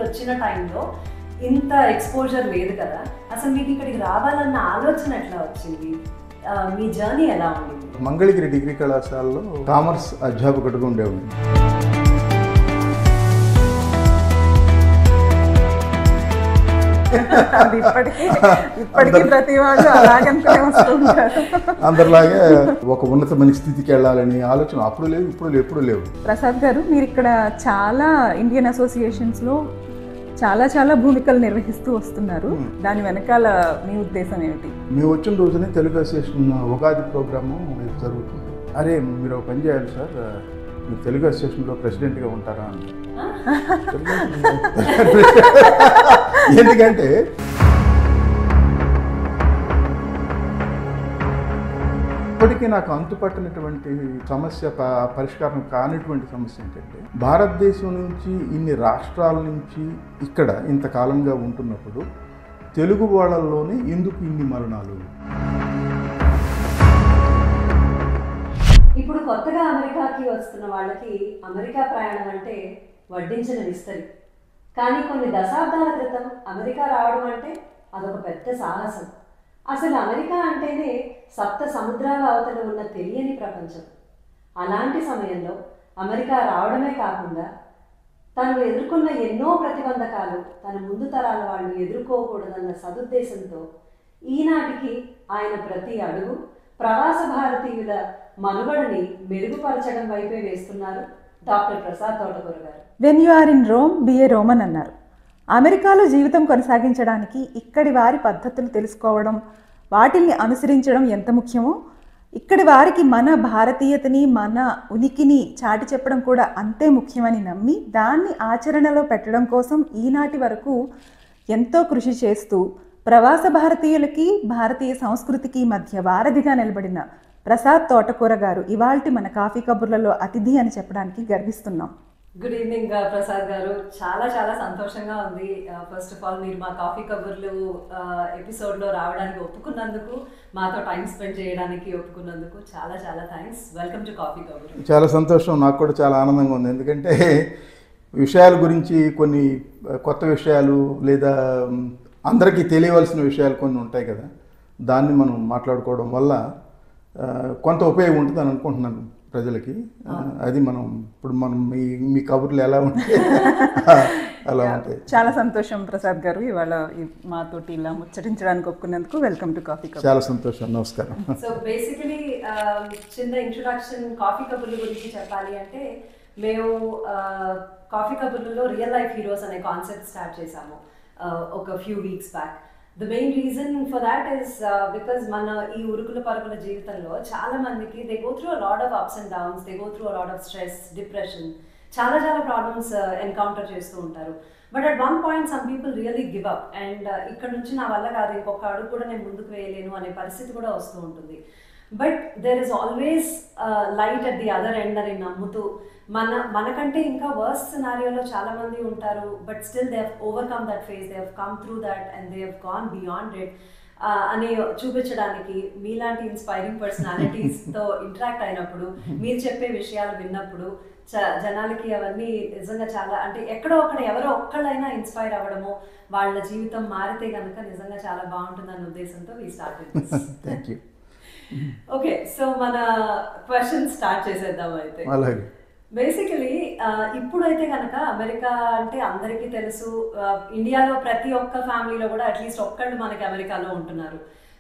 వచ్చిన టైంలో ఇంత ఎక్స్పోజర్ లేదు కదా, అసలు మీకు ఇక్కడికి రావాలన్న ఆలోచన ఎట్లా వచ్చింది? మీ జర్నీ ఎలా ఉండింది? మంగళగిరి డిగ్రీ కళాశాలలో కామర్స్ అధ్యాపకుడిగా ఉండేవాడిని. ఇప్పటికీ ప్రతి వాళ్ళు అలాగనుకునే వస్తూ ఉంటారు. అందరిలాగే ఒక ఉన్నతమైన స్థితికి వెళ్ళాలని ఆలోచన అప్పుడు లేవు, ఎప్పుడు లేవు. ప్రసాద్ గారు, మీరు ఇక్కడ చాలా ఇండియన్ అసోసియేషన్స్లో చాలా భూమికలు నిర్వహిస్తూ వస్తున్నారు. దాని వెనకాల మీ ఉద్దేశం ఏమిటి? మేము వచ్చిన రోజునే తెలుగు అసోసియేషన్ ఉగాది ప్రోగ్రాము జరుగుతుంది. అరే మీరు ఒక పని చేయాలి సార్, మీరు తెలుగు అసోసియేషన్లో ప్రెసిడెంట్గా ఉంటారా అని. ఎందుకంటే ఇప్పటికీ నాకు అంతుపట్టినటువంటి సమస్య, పరిష్కారం కానిటువంటి సమస్య ఏంటంటే, భారతదేశం నుంచి ఇన్ని రాష్ట్రాల నుంచి ఇక్కడ ఇంతకాలంగా ఉంటున్నప్పుడు తెలుగు వాళ్ళల్లోనే ఎందుకు ఇన్ని మరణాలు? ఇప్పుడు కొత్తగా అమెరికాకి వస్తున్న వాళ్ళకి అమెరికా ప్రయాణం అంటే వడ్డించిన విస్తరి. కానీ కొన్ని దశాబ్దాల క్రితం అమెరికా రావడం అంటే అదొక పెద్ద సాహసం. అసలు అమెరికా అంటేనే సప్త సముద్రాల అవతల ఉన్న తెలియని ప్రపంచం. అలాంటి సమయంలో అమెరికా రావడమే కాకుండా తను ఎదుర్కొన్న ఎన్నో ప్రతిబంధకాలు తన ముందు తరాల వాళ్ళు ఎదుర్కోకూడదన్న సదుద్దేశంతో ఈనాటికి ఆయన ప్రతి అడుగు ప్రవాస భారతీయుల మనుగడని మెరుగుపరచడం వైపే వేస్తున్నారు డాక్టర్ ప్రసాద్ తోటకూర గారు. When you are in Rome be a Roman అన్నారు. అమెరికాలో జీవితం కొనసాగించడానికి ఇక్కడి వారి పద్ధతులు తెలుసుకోవడం, వాటిని అనుసరించడం ఎంత ముఖ్యమో, ఇక్కడి వారికి మన భారతీయతని, మన ఉనికిని చాటి చెప్పడం కూడా అంతే ముఖ్యమని నమ్మి దాన్ని ఆచరణలో పెట్టడం కోసం ఈనాటి వరకు ఎంతో కృషి చేస్తూ ప్రవాస భారతీయులకి, భారతీయ సంస్కృతికి మధ్య వారధిగా నిలబడిన ప్రసాద్ తోటకూర గారు ఇవాల్టి మన కాఫీ కబుర్లలో అతిథి అని చెప్పడానికి గర్విస్తున్నాం. గుడ్ ఈవినింగ్ ప్రసాద్ గారు. చాలా సంతోషంగా ఉంది. ఫస్ట్ ఆఫ్ ఆల్ మీరు మా కాఫీ కబుర్లు ఎపిసోడ్లో రావడానికి ఒప్పుకున్నందుకు, మాతో టైం స్పెండ్ చేయడానికి ఒప్పుకున్నందుకు చాలా థ్యాంక్స్. వెల్కమ్ టు కాఫీ కబుర్లు. చాలా సంతోషం, నాకు కూడా చాలా ఆనందంగా ఉంది. ఎందుకంటే విషయాల గురించి, కొన్ని కొత్త విషయాలు లేదా అందరికీ తెలియవలసిన విషయాలు కొన్ని ఉంటాయి కదా, దాన్ని మనం మాట్లాడుకోవడం వల్ల కొంత ఉపయోగం ఉంటుంది అని అనుకుంటున్నాను ప్రజలకి. అది ఇప్పుడు మనం మీ కబుర్లు ఎలా ఉంటాయి అలా ఉంటాయి. చాలా సంతోషం ప్రసాద్ గారు, ఇవాళ మాతోటి ఇలా ముచ్చటించడానికి ఒప్పుకున్నందుకు. వెల్కమ్ టు కాఫీ కబుర్లు. చాలా సంతోషం, నమస్కారం. సో బేసికలీ చిన్న ఇంట్రొడక్షన్ కాఫీ కబుర్ల గురించి చెప్పాలి అంటే, మేము కాఫీ కబుర్లలో రియల్ లైఫ్ హీరోస్ అనే కాన్సెప్ట్ స్టార్ట్ చేసాము ఒక few weeks back. The main reason for that is because మన ఈ ఉరుకుల పరుగుల జీవితంలో చాలా మందికి they go through a lot of ups and downs, they go through a lot of stress, depression, చాలా ప్రాబ్లమ్స్ ఎన్కౌంటర్ చేస్తూ ఉంటారు. But at one point some people really give up and ఇక్కడ నుంచి నా వల్ల కాదు, ఇంకొక అడుగు కూడా నేను ముందుకు వేయలేను అనే పరిస్థితి కూడా వస్తూ ఉంటుంది. But there is always light at the other end అని నమ్ముతూ, మనకంటే ఇంకా వర్స్ట్ సినారియోలో చాలా మంది ఉంటారు, but still they have overcome that phase, they have come through that and they have gone beyond it అని చూపించడానికి మీలాంటి ఇన్స్పైరింగ్ పర్సనాలిటీస్తో ఇంటరాక్ట్ అయినప్పుడు, మీరు చెప్పే విషయాలు విన్నప్పుడు జనాలకి అవన్నీ నిజంగా చాలా, అంటే ఎక్కడో ఎవరో ఒక్కళ్ళైనా ఇన్స్పైర్ అవ్వడము, వాళ్ళ జీవితం మారితే కనుక నిజంగా చాలా బాగుంటుందన్న ఉద్దేశంతో we started this. Thank you. Okay, so మన క్వశ్చన్ స్టార్ట్ చేసేద్దాం అయితే. అలాగే బేసికలీ ఇప్పుడైతే కనుక అమెరికా అంటే అందరికీ తెలుసు, ఇండియాలో ప్రతి ఒక్క ఫ్యామిలీలో కూడా అట్లీస్ట్ ఒక్కళ్ళు మనకి అమెరికాలో ఉంటున్నారు.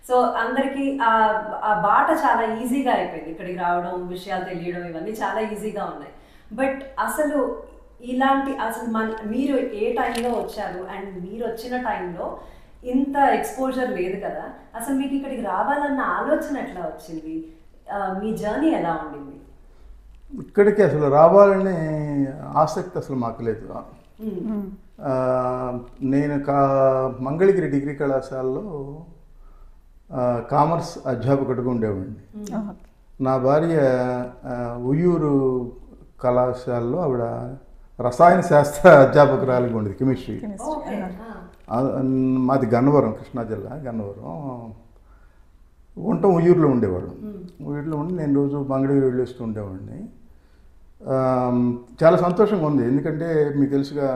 సో అందరికీ ఆ బాట చాలా ఈజీగా అయిపోయింది, ఇక్కడికి రావడం, విషయాలు తెలియడం, ఇవన్నీ చాలా ఈజీగా ఉన్నాయి. బట్ అసలు మీరు ఏ టైంలో వచ్చారు అండ్ మీరు వచ్చిన టైంలో ఇంత ఎక్స్పోజర్ లేదు కదా, అసలు మీకు ఇక్కడికి రావాలన్న ఆలోచన ఎట్లా వచ్చింది? మీ జర్నీ ఎలా ఉండింది? ఇక్కడికి అసలు రావాలనే ఆసక్తి అసలు మాకు లేదు. నేను మంగళగిరి డిగ్రీ కళాశాలలో కామర్స్ అధ్యాపకుడిగా ఉండేవాడిని. నా భార్య ఉయ్యూరు కళాశాలలో ఆవిడ రసాయన శాస్త్ర అధ్యాపకురాలిగా ఉండేది, కెమిస్ట్రీ. మాది గన్నవరం, కృష్ణా జిల్లా గన్నవరం. ఉయ్యూరులో ఉండేవాడు. ఉయ్యూరులో ఉండి నేను రోజు మంగళగిరి వెళ్ళేస్తూ ఉండేవాడిని. చాలా సంతోషంగా ఉంది. ఎందుకంటే మీకు తెలుసుగా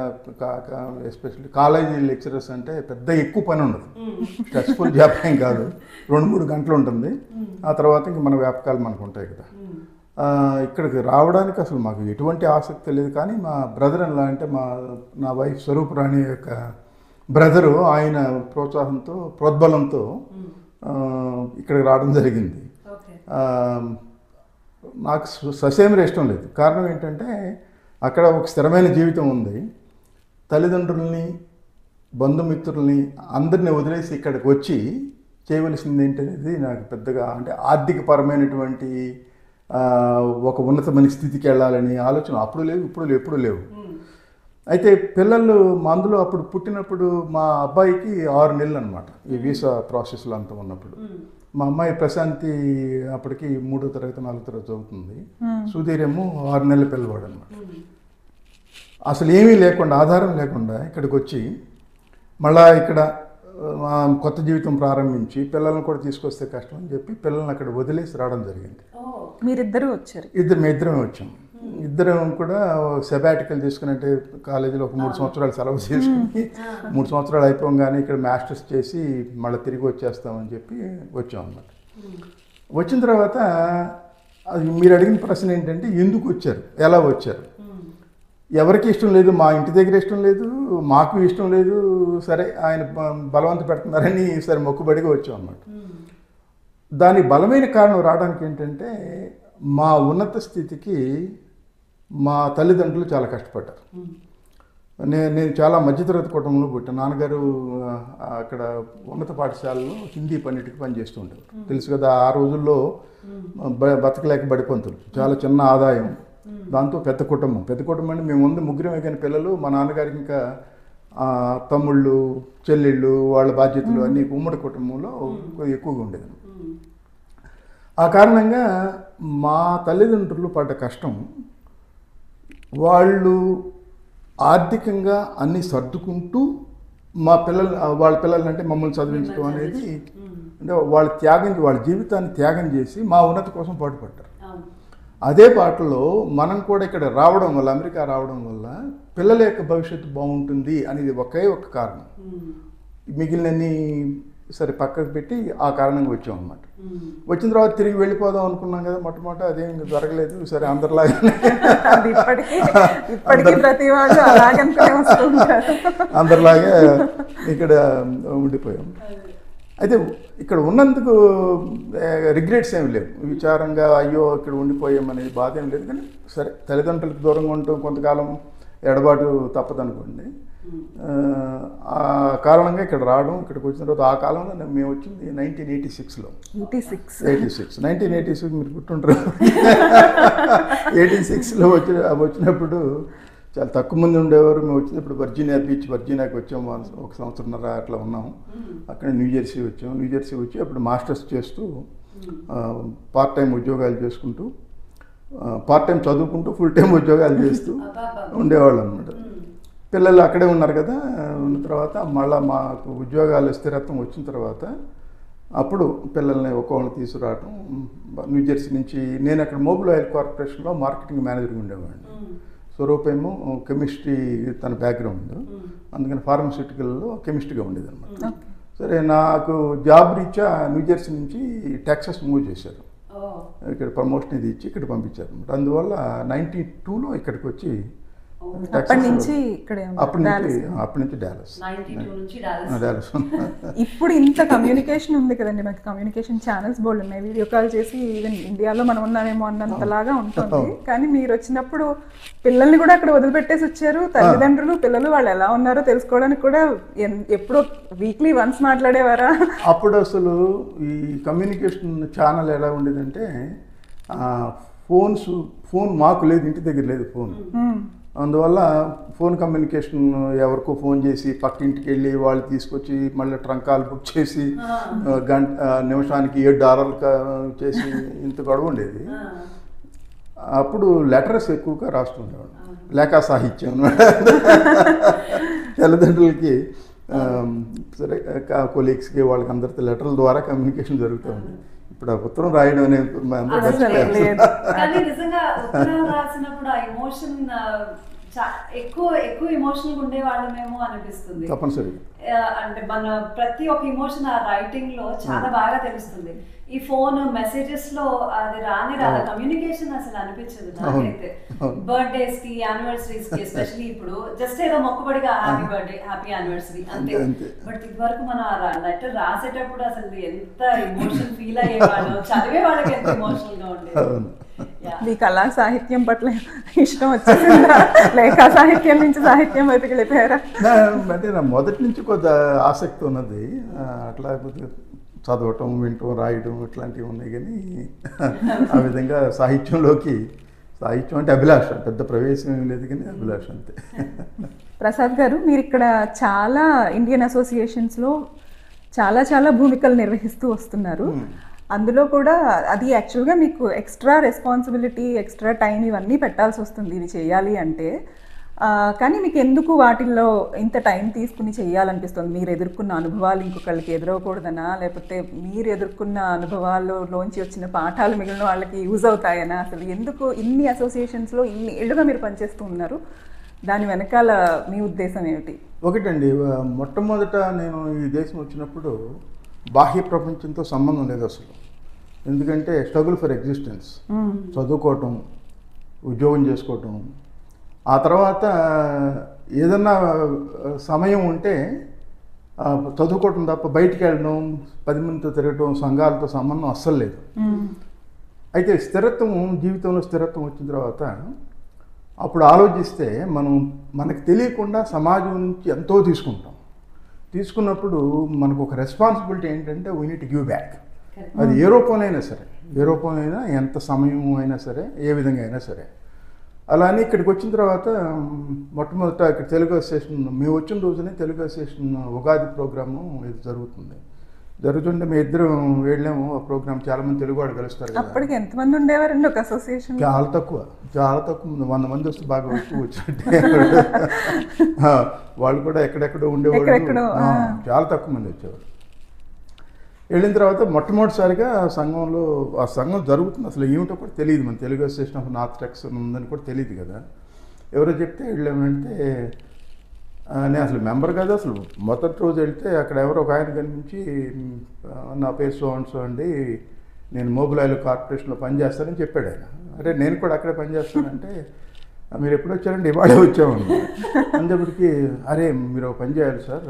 ఎస్పెషల్లీ కాలేజీ లెక్చరర్స్ అంటే పెద్ద ఎక్కువ పని ఉండదు, స్ట్రెస్ఫుల్ జాబ్ ఏం కాదు, 2-3 గంటలు ఉంటుంది. ఆ తర్వాత ఇంక మన వ్యాపకాలు మనకు ఉంటాయి కదా. ఇక్కడికి రావడానికి అసలు మాకు ఎటువంటి ఆసక్తి లేదు. కానీ మా బ్రదర్ అలా అంటే నా వైఫ్ స్వరూపరాణి యొక్క బ్రదరు, ఆయన ప్రోద్బలంతో ఇక్కడికి రావడం జరిగింది. నాకు ససేమిరా ఇష్టం లేదు. కారణం ఏంటంటే అక్కడ ఒక స్థిరమైన జీవితం ఉంది. తల్లిదండ్రుల్ని, బంధుమిత్రుల్ని అందరినీ వదిలేసి ఇక్కడికి వచ్చి చేయవలసింది ఏంటనేది నాకు పెద్దగా, అంటే ఆర్థికపరమైనటువంటి ఒక ఉన్నతమైన స్థితికి వెళ్ళాలని ఆలోచన అప్పుడు లేవు, ఎప్పుడు లేవు. అయితే పిల్లలు అందులో అప్పుడు పుట్టినప్పుడు మా అబ్బాయికి 6 నెలలు అనమాట ఈ వీసా ప్రాసెస్లో అంతా ఉన్నప్పుడు. మా అమ్మాయి ప్రశాంతి అప్పటికి 3వ తరగతి 4వ తరగతి చదువుతుంది. సుధీర్ ఏమో 6 నెలల పిల్లవాడు అనమాట. అసలు ఏమీ లేకుండా, ఆధారం లేకుండా ఇక్కడికి వచ్చి మళ్ళా ఇక్కడ కొత్త జీవితం ప్రారంభించి పిల్లలను కూడా తీసుకొస్తే కష్టం అని చెప్పి పిల్లల్ని అక్కడ వదిలేసి రావడం జరిగింది. మీరిద్దరూ వచ్చారు? మేమిద్దరమే వచ్చాం. ఇద్దరం కూడా సెబాటికల్ తీసుకుని, అంటే కాలేజీలో ఒక 3 సంవత్సరాలు సెలవు తీసుకుని 3 సంవత్సరాలు అయిపోగానే ఇక్కడ మాస్టర్స్ చేసి మళ్ళీ తిరిగి వచ్చేస్తామని చెప్పి వచ్చాం అన్నమాట. వచ్చిన తర్వాత అది మీరు అడిగిన ప్రశ్న ఏంటంటే ఎందుకు వచ్చారు, ఎలా వచ్చారు. ఎవరికి ఇష్టం లేదు, మా ఇంటి దగ్గర ఇష్టం లేదు, మాకు ఇష్టం లేదు. సరే ఆయన బలవంత పెడుతున్నారని సరే మొక్కుబడిగా వచ్చాం అన్నమాట. దానికి బలమైన కారణం రావడానికి ఏంటంటే మా ఉన్నత స్థితికి మా తల్లిదండ్రులు చాలా కష్టపడ్డారు. నేను చాలా మధ్యతరగతి కుటుంబంలో పుట్టాను. నాన్నగారు అక్కడ ఉన్నత పాఠశాలలో హిందీ పండిట్కి పనిచేస్తూ ఉంటారు. తెలుసు కదా, ఆ రోజుల్లో బతకలేక బడిపంతులు, చాలా చిన్న ఆదాయం, దాంతో పెద్ద కుటుంబం అంటే మేము ముందు 3 కానీ పిల్లలు. మా నాన్నగారికి ఇంకా తమ్ముళ్ళు, చెల్లెళ్ళు, వాళ్ళ బాధ్యతలు అన్నీ ఉమ్మడి కుటుంబంలో ఎక్కువగా ఉండేది. ఆ కారణంగా మా తల్లిదండ్రులు పడ్డ కష్టం, వాళ్ళు ఆర్థికంగా అన్నీ సర్దుకుంటూ వాళ్ళ పిల్లలు అంటే మమ్మల్ని చదివించడం అనేది, అంటే వాళ్ళ జీవితాన్ని త్యాగం చేసి మా ఉన్నతి కోసం పాటుపడ్డారు. అదే బాటలో మనం కూడా ఇక్కడ రావడం వల్ల, అమెరికా రావడం వల్ల పిల్లల యొక్క భవిష్యత్తు బాగుంటుంది అనేది ఒకే ఒక కారణం. మిగిలినన్ని సరే పక్కకు పెట్టి ఆ కారణంగా వచ్చాం అన్నమాట. వచ్చిన తర్వాత తిరిగి వెళ్ళిపోదాం అనుకున్నాం కదా, మొట్టమొదట అదేం జరగలేదు. సరే అందరిలాగా అందరిలాగే ఇక్కడ ఉండిపోయాం. అయితే ఇక్కడ ఉన్నందుకు రిగ్రెట్స్ ఏమి లేవు, విచారంగా అయ్యో ఇక్కడ ఉండిపోయాం అనేది బాధ ఏం లేదు. కానీ సరే తల్లిదండ్రులకు దూరంగా ఉంటూ కొంతకాలం ఎడబాటు తప్పదనుకోండి. ఆ కారణంగా ఇక్కడ రావడం, ఇక్కడికి వచ్చిన తర్వాత ఆ కాలంలో మేము వచ్చింది 1986లో. 1986 మీరు పుట్టుంటారు. 86లో వచ్చినప్పుడు చాలా తక్కువ మంది ఉండేవారు. మేము వచ్చినప్పుడు వర్జీనియాకి వచ్చాము. 1 సంవత్సరంన్నర అట్లా ఉన్నాము. అక్కడ న్యూజెర్సీ వచ్చి అప్పుడు మాస్టర్స్ చేస్తూ పార్ట్ టైం ఉద్యోగాలు చేసుకుంటూ, పార్ట్ టైం చదువుకుంటూ ఫుల్ టైం ఉద్యోగాలు చేస్తూ ఉండేవాళ్ళు అన్నమాట. పిల్లలు అక్కడే ఉన్నారు కదా. ఉన్న తర్వాత మళ్ళీ మాకు ఉద్యోగాలు స్థిరత్వం వచ్చిన తర్వాత అప్పుడు పిల్లల్ని ఒక్కొక్కరిని తీసుకురావటం. న్యూజెర్సీ నుంచి నేను అక్కడ మొబైల్ ఆయిల్ కార్పొరేషన్లో మార్కెటింగ్ మేనేజర్గా ఉండేవాడిని. స్వరూప్ ఏమో కెమిస్ట్రీ తన బ్యాక్గ్రౌండ్, అందుకని ఫార్మస్యూటికల్లో కెమిస్ట్రీగా ఉండేది అనమాట. సరే నాకు జాబ్ రీత్యా న్యూజెర్సీ నుంచి టెక్సాస్ మూవ్ చేశారు. ఇక్కడ ప్రమోషన్ ఇది ఇచ్చి ఇక్కడ పంపించారు అనమాట. అందువల్ల 92లో ఇక్కడికి వచ్చి అప్పటి నుంచి డాలస్. ఇప్పుడు ఇంత కమ్యూనికేషన్ ఉంది కదండి, మనకి కమ్యూనికేషన్ ఛానల్స్ బోల్డ్ ఉన్నాయి, వీడియో కాల్ చేసి ఈవెన్ ఇండియాలో మనం ఉన్నామేమో అన్నంతలాగా ఉంటుంది. కానీ మీరు వచ్చినప్పుడు పిల్లల్ని కూడా అక్కడ వదిలిపెట్టేసి వచ్చారు. తల్లిదండ్రులు పిల్లలు వాళ్ళు ఎలా ఉన్నారో తెలుసుకోవడానికి కూడా ఎప్పుడో వీక్లీ వన్స్ మాట్లాడేవారా? అప్పుడు అసలు ఈ కమ్యూనికేషన్ ఛానల్ ఎలా ఉండేదంటే ఫోన్ మాకు లేదు, ఇంటి దగ్గర లేదు ఫోన్. అందువల్ల ఫోన్ కమ్యూనికేషన్ ఎవరికో ఫోన్ చేసి పక్కింటికి వెళ్ళి వాళ్ళు తీసుకొచ్చి మళ్ళీ ట్రంకాలు బుక్ చేసి నిమిషానికి $7 చేసి ఇంత గొడవ ఉండేది. అప్పుడు లెటర్స్ ఎక్కువగా రాస్తుండేవాడు, లేఖా సాహిత్యం తల్లిదండ్రులకి, సరే కొలీగ్స్కి వాళ్ళకి అందరితో లెటర్ల ద్వారా కమ్యూనికేషన్ జరుగుతూ ఉంది. ఇప్పుడు ఆ ఉత్తరం రాయడం అనే అందరూ మర్చిపోయారు. కానీ నిజంగా ఉత్తరం రాసినప్పుడు ఆ ఎమోషన్ ఎక్కువ ఎమోషనల్ ఉండే వాళ్ళమేమో అనిపిస్తుంది. తప్పనిసరి అంటే మన ప్రతి ఒక్క ఎమోషన్ ఆ రైటింగ్ లో చాలా బాగా తెలుస్తుంది. ఈ ఫోన్ మెసేజెస్ లో అది రాదా కమ్యూనికేషన్ అసలు అనిపించదు నాకైతే. బర్త్డేస్ కి యానివర్సరీస్ కి ఎస్పెషల్లీ ఇప్పుడు జస్ట్ ఏదో మొక్కుబడిగా హ్యాపీ బర్త్డే హ్యాపీ యానివర్సరీ అంతే. బట్ ఇది వరకు మనం ఆ లెటర్ రాసేటప్పుడు అసలు ఎంత ఎమోషన్ ఫీల్ అయ్యేవాళ్ళం, చదివే వాళ్ళకి ఎంత ఎమోషనల్ గా ఉండేది. మీ కళా సాహిత్యం పట్ల ఇష్టం వచ్చేసిందా లేక సాహిత్యం నుంచి సాహిత్యం వైపుకి వెళ్ళిపోయారా? అంటే నా మొదటి నుంచి కొద్ది ఆసక్తి ఉన్నది, అట్లా కొద్దిగా చదవటం వినటం రాయడం ఇట్లాంటివి ఉన్నాయి. కానీ ఆ విధంగా సాహిత్యం అంటే అభిలాష, పెద్ద ప్రవేశం ఏం లేదు కానీ అభిలాష అంతే. ప్రసాద్ గారు, మీరు ఇక్కడ చాలా ఇండియన్ అసోసియేషన్స్లో చాలా భూమికలు నిర్వహిస్తూ వస్తున్నారు. అందులో కూడా అది యాక్చువల్గా మీకు ఎక్స్ట్రా రెస్పాన్సిబిలిటీ, ఎక్స్ట్రా టైం ఇవన్నీ పెట్టాల్సి వస్తుంది ఇది చేయాలి అంటే. కానీ మీకు ఎందుకు వాటిల్లో ఇంత టైం తీసుకుని చేయాలనిపిస్తుంది? మీరు ఎదుర్కొన్న అనుభవాలు ఇంకొకళ్ళకి ఎదురవకూడదనా, లేకపోతే మీరు ఎదుర్కొన్న అనుభవాల్లోంచి వచ్చిన పాఠాలు మిగిలిన వాళ్ళకి యూజ్ అవుతాయనా? అసలు ఎందుకు ఇన్ని అసోసియేషన్స్లో ఇన్ని ఏళ్ళుగా మీరు పనిచేస్తూ ఉన్నారు? దాని వెనకాల మీ ఉద్దేశం ఏమిటి? ఒకటండి, మొట్టమొదట నేను ఈ దేశం వచ్చినప్పుడు బాహ్య ప్రపంచంతో సంబంధం లేదు అసలు. ఎందుకంటే స్ట్రగుల్ ఫర్ ఎగ్జిస్టెన్స్, చదువుకోవటం, ఉద్యోగం చేసుకోవటం, ఆ తర్వాత ఏదన్నా సమయం ఉంటే చదువుకోవటం తప్ప బయటికి వెళ్ళడం, 10 మందితో తిరగటం, సంఘాలతో సంబంధం అస్సలు లేదు. అయితే జీవితంలో స్థిరత్వం వచ్చిన తర్వాత అప్పుడు ఆలోచిస్తే మనకు తెలియకుండా సమాజం నుంచి ఎంతో తీసుకున్నప్పుడు మనకు ఒక రెస్పాన్సిబిలిటీ ఏంటంటే we need to give back. అది ఏ రూపంలో అయినా ఎంత సమయం అయినా సరే, ఏ విధంగా అయినా సరే. అలానే ఇక్కడికి వచ్చిన తర్వాత మొట్టమొదట ఇక్కడ తెలుగు అసోసియేషన్, మేము వచ్చిన రోజునే తెలుగు అసోసియేషన్ ఉగాది ప్రోగ్రాము ఇది జరుగుతుంటే మేము ఇద్దరం వెళ్ళాము. ఆ ప్రోగ్రామ్ చాలామంది తెలుగు వాళ్ళు కలుస్తారు. అప్పటికి ఎంతమంది ఉండేవారండి ఒక అసోసియేషన్? చాలా తక్కువ 100 మంది వస్తే బాగా వచ్చినట్టే. వాళ్ళు కూడా ఎక్కడెక్కడో ఉండేవాళ్ళు, చాలా తక్కువ మంది వచ్చేవారు. వెళ్ళిన తర్వాత మొట్టమొదటిసారిగా ఆ సంఘం జరుగుతుంది, అసలు ఏమిటో కూడా తెలియదు. మన Telugu association of North Texas ఉందని కూడా తెలియదు కదా. ఎవరో చెప్తే వెళ్ళామంటే నేను అసలు మెంబర్ కాదు. అసలు మొదటి రోజు వెళ్తే అక్కడ ఎవరో ఒక ఆయన కనిపించి, నా పేరు సో అండ్ సో అండి, నేను మొబైల్ ఆయిల్ కార్పొరేషన్లో పనిచేస్తానని చెప్పాడు ఆయన. అరే నేను కూడా అక్కడే పనిచేస్తానంటే, మీరు ఎప్పుడు వచ్చారంటే ఇవాళే వచ్చామని అందేపటికి, అరే మీరు ఒక పని చేయాలి సార్,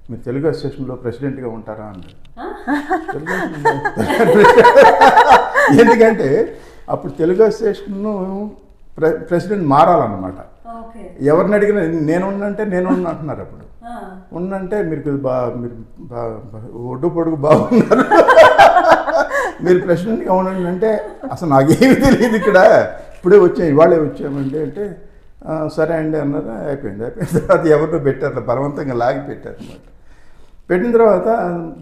మీరు తెలుగు అసోసియేషన్లో ప్రెసిడెంట్గా ఉంటారా అన్నాడు. ఎందుకంటే అప్పుడు తెలుగు అసోసియేషన్ ప్రెసిడెంట్ మారాలన్నమాట. ఎవరిని అడిగినా నేనున్నంటే నేనున్నా అంటున్నారు. అప్పుడు ఉన్నంటే మీరు ఒడ్డు పొడుగు బాగున్నారు, మీరు ప్రెసిడెంట్గా ఉండండి అంటే అసలు నాకేమీ తెలియదు, ఇప్పుడే ఇవాళే వచ్చామండి అంటే సరే అండి అన్నారు. అయిపోయింది. తర్వాత ఎవరినో పెట్టారు, బలవంతంగా లాగి పెట్టారు అన్నమాట. పెట్టిన తర్వాత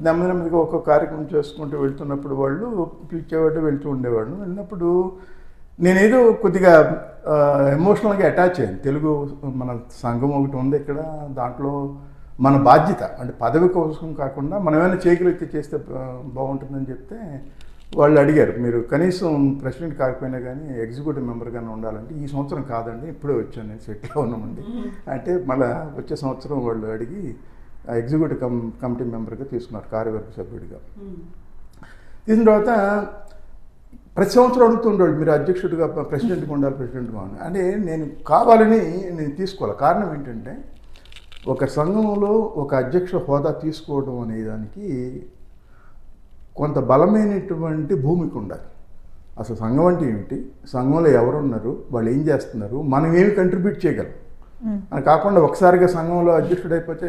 నెమ్మదిగా ఒక్కొక్క కార్యక్రమం చేసుకుంటూ వెళ్తున్నప్పుడు వాళ్ళు పిలిచేవాడు, వెళ్తూ ఉండేవాడు. వెళ్ళినప్పుడు నేనేదో కొద్దిగా ఎమోషనల్గా అటాచ్ అయ్యాను. తెలుగు మన సంఘం ఒకటి ఉంది ఇక్కడ, దాంట్లో మన బాధ్యత అంటే పదవి కోసం కాకుండా మనం ఏమైనా చేతులెత్తి చేస్తే బాగుంటుందని చెప్తే వాళ్ళు అడిగారు, మీరు కనీసం ప్రెసిడెంట్ కాకపోయినా కానీ ఎగ్జిక్యూటివ్ మెంబర్గానే ఉండాలంటే ఈ సంవత్సరం కాదండి, ఇప్పుడే వచ్చాను, నేను సెటిల్ ఉన్నామండి అంటే మళ్ళీ వచ్చే సంవత్సరం వాళ్ళు అడిగి ఎగ్జిక్యూటివ్ కమిటీ మెంబర్గా తీసుకున్నారు, కార్యవర్గ సభ్యుడిగా. తీసిన తర్వాత ప్రతి సంవత్సరం అడుగుతుండేవాళ్ళు, మీరు అధ్యక్షుడిగా ప్రెసిడెంట్గా ఉండాలి, ప్రెసిడెంట్గా ఉండాలి అంటే నేను కావాలని నేను తీసుకోవాలి. కారణం ఏంటంటే ఒక సంఘంలో ఒక అధ్యక్ష హోదా తీసుకోవడం అనే దానికి కొంత బలమైనటువంటి భూమికి ఉండాలి. అసలు సంఘం అంటే ఏమిటి, సంఘంలో ఎవరున్నారు, వాళ్ళు ఏం చేస్తున్నారు, మనం ఏమి కంట్రిబ్యూట్ చేయగలం అని కాకుండా ఒకసారిగా సంఘంలో అధ్యక్షుడు అయిపోతే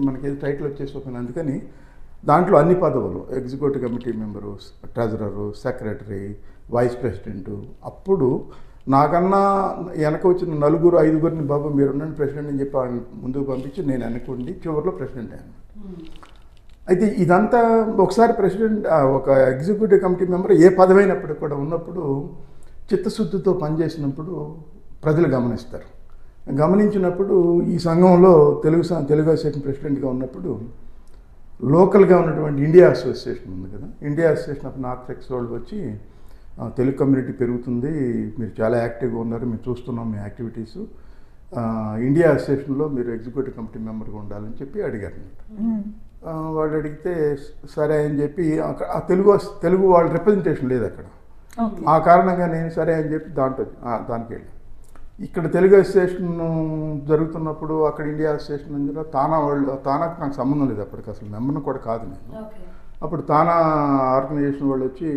మనకి ఏది టైటిల్ వచ్చేసిపోతుంది. అందుకని దాంట్లో అన్ని పదవులు, executive committee member, treasurer, secretary, vice president. అప్పుడు నాకన్నా వెనక వచ్చిన 4-5 బాబు మీరు ఉండండి ప్రెసిడెంట్ అని చెప్పి ముందుకు పంపించి నేను వెనకుండి చివరిలో ప్రెసిడెంట్ అయ్యాను. అయితే ఇదంతా ఒకసారి ప్రెసిడెంట్ ఒక ఎగ్జిక్యూటివ్ కమిటీ మెంబర్ ఏ పదవైనప్పటికీ కూడా ఉన్నప్పుడు చిత్తశుద్ధితో పనిచేసినప్పుడు ప్రజలు గమనిస్తారు. గమనించినప్పుడు ఈ సంఘంలో తెలుగు అసోసియేషన్ ప్రెసిడెంట్గా ఉన్నప్పుడు లోకల్గా ఉన్నటువంటి ఇండియా అసోసియేషన్ ఉంది కదా, India association of north X వాళ్ళు వచ్చి తెలుగు కమ్యూనిటీ పెరుగుతుంది, మీరు చాలా యాక్టివ్గా ఉన్నారు, మేము చూస్తున్నాం మీ యాక్టివిటీస్, ఇండియా అసోసియేషన్లో మీరు ఎగ్జిక్యూటివ్ కమిటీ మెంబర్గా ఉండాలని చెప్పి అడిగారు. వాళ్ళు అడిగితే సరే అని చెప్పి ఆ తెలుగు వాళ్ళ రిప్రజెంటేషన్ లేదు అక్కడ. ఆ కారణంగా నేను సరే అని చెప్పి దానికి వెళ్ళి ఇక్కడ తెలుగు అసోసియేషన్ జరుగుతున్నప్పుడు అక్కడ ఇండియా అసోసియేషన్ అందులో తానాకు నాకు సంబంధం లేదు అప్పటికి, అసలు మెంబర్ని కూడా కాదు నేను. అప్పుడు తానా ఆర్గనైజేషన్ వాళ్ళు వచ్చి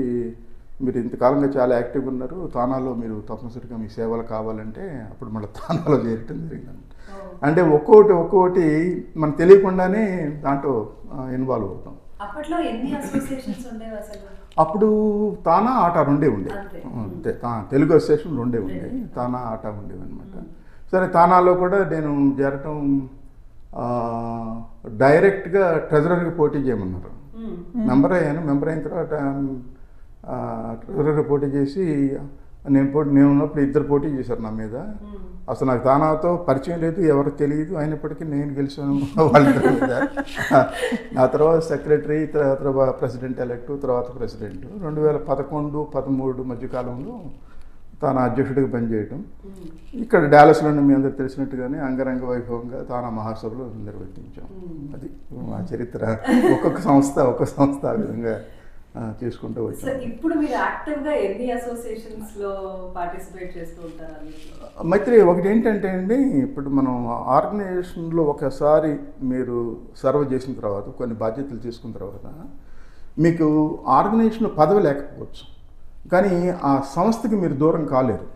మీరు ఇంతకాలంగా చాలా యాక్టివ్గా ఉన్నారు, తానాలో మీరు తప్పనిసరిగా మీ సేవలు కావాలంటే అప్పుడు మళ్ళీ తానాలో చేరటం జరిగింది. అంటే ఒక్కొక్కటి మనకు తెలియకుండానే దాంట్లో ఇన్వాల్వ్ అవుతాం. అప్పట్లో ఎన్ని అసోసియేషన్స్ ఉండేవి అసలు? అప్పుడు తానా ఆట రెండే ఉండేవి అంతే, తెలుగు అసోసియేషన్ రెండే ఉండేవి, తానా ఆట ఉండేవి అనమాట. సరే తానాలో కూడా నేను చేరటం డైరెక్ట్గా ట్రెజరర్కి పోటీ చేయమన్నారు. మెంబర్ అయిన తర్వాత ట్రెజరర్కి పోటీ చేసి నేను ఉన్నప్పుడు ఇద్దరు పోటీ చేశారు నా మీద. అసలు నాకు తానాతో పరిచయం లేదు, ఎవరు తెలియదు, అయినప్పటికీ నేను గెలిచాను వాళ్ళ మీద. ఆ తర్వాత సెక్రటరీ, తర్వాత ప్రెసిడెంట్ ఎలెక్ట్, తర్వాత ప్రెసిడెంట్. 2011-13 మధ్యకాలంలో తాను అధ్యక్షుడిగా పనిచేయటం. ఇక్కడ డాలస్లో మీ అందరికి తెలిసినట్టుగానే అంగరంగ వైభవంగా తానా మహాసభలు నిర్వర్తించాం. అది మా చరిత్ర. ఒక్కొక్క సంస్థ ఆ విధంగా చేసుకుంటూ వచ్చాం. ఇప్పుడు మీరు యాక్టివ్గా ఎన్ని అసోసియేషన్స్లో పార్టిసిపేట్ చేస్తూ ఉంటారు? మైత్రి, ఒకటి ఏంటంటే అండి, ఇప్పుడు మనం ఆర్గనైజేషన్లో ఒకసారి మీరు సర్వ్ చేసిన తర్వాత, కొన్ని బాధ్యతలు తీసుకున్న తర్వాత, మీకు ఆర్గనైజేషన్లో పదవి లేకపోవచ్చు, కానీ ఆ సంస్థకి మీరు దూరం కాలేరు.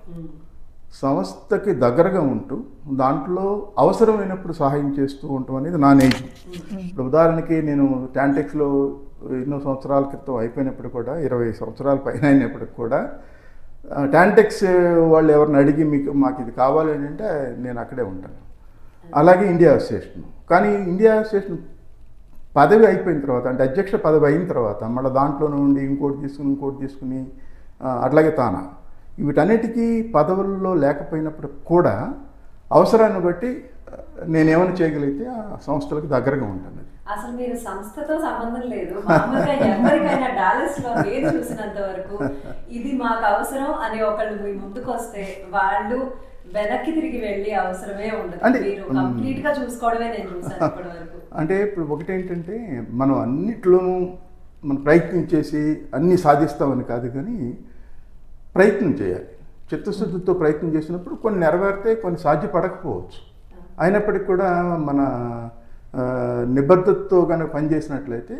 సంస్థకి దగ్గరగా ఉంటూ దాంట్లో అవసరమైనప్పుడు సహాయం చేస్తూ ఉండటం అనేది నా నేచర్. ఇప్పుడు ఉదాహరణకి నేను టాంటెక్స్లో ఎన్నో సంవత్సరాల క్రితం అయిపోయినప్పుడు కూడా, 20 సంవత్సరాల పైన అయినప్పటికి కూడా, టాంటెక్స్ వాళ్ళు ఎవరిని అడిగి మాకు ఇది కావాలి అని అంటే నేను అక్కడే ఉంటాను. అలాగే ఇండియా అసోసియేషన్. కానీ ఇండియా అసోసియేషన్ పదవి అయిపోయిన తర్వాత, అంటే అధ్యక్ష పదవి అయిన తర్వాత మళ్ళీ దాంట్లో నుండి ఇంకోటి తీసుకుని అట్లాగే తానా, వీటన్నిటికీ పదవుల్లో లేకపోయినప్పుడు కూడా అవసరాన్ని బట్టి నేనేమైనా చేయగలిగితే ఆ సంస్థలకు దగ్గరగా ఉంటాను. అసలు మీరు సంస్థతో సంబంధం లేదు, మామూలుగా ఎవరికైనా డాలస్లో నేను చూసినంత వరకు ఇది మాకు అవసరం అని ఒకళ్ళు మీ ముందుకు వస్తే వాళ్ళు వెనక్కి తిరిగి వెళ్ళి అవసరమే ఉండదు, మీరు కంప్లీట్ గా చూసుకోవడమే నేను చూసాను ఇప్పటి వరకు. అంటే ఇప్పుడు ఒకటేంటంటే, మనం అన్నిట్లోనూ మనం ప్రయత్నం చేసి అన్నీ సాధిస్తామని కాదు, కానీ ప్రయత్నం చేయాలి. చిత్తశుద్ధితో ప్రయత్నం చేసినప్పుడు కొన్ని నెరవేరితే, కొన్ని సాధ్యపడకపోవచ్చు. అయినప్పటికీ కూడా మన నిబద్ధతతో కనుక పనిచేసినట్లయితే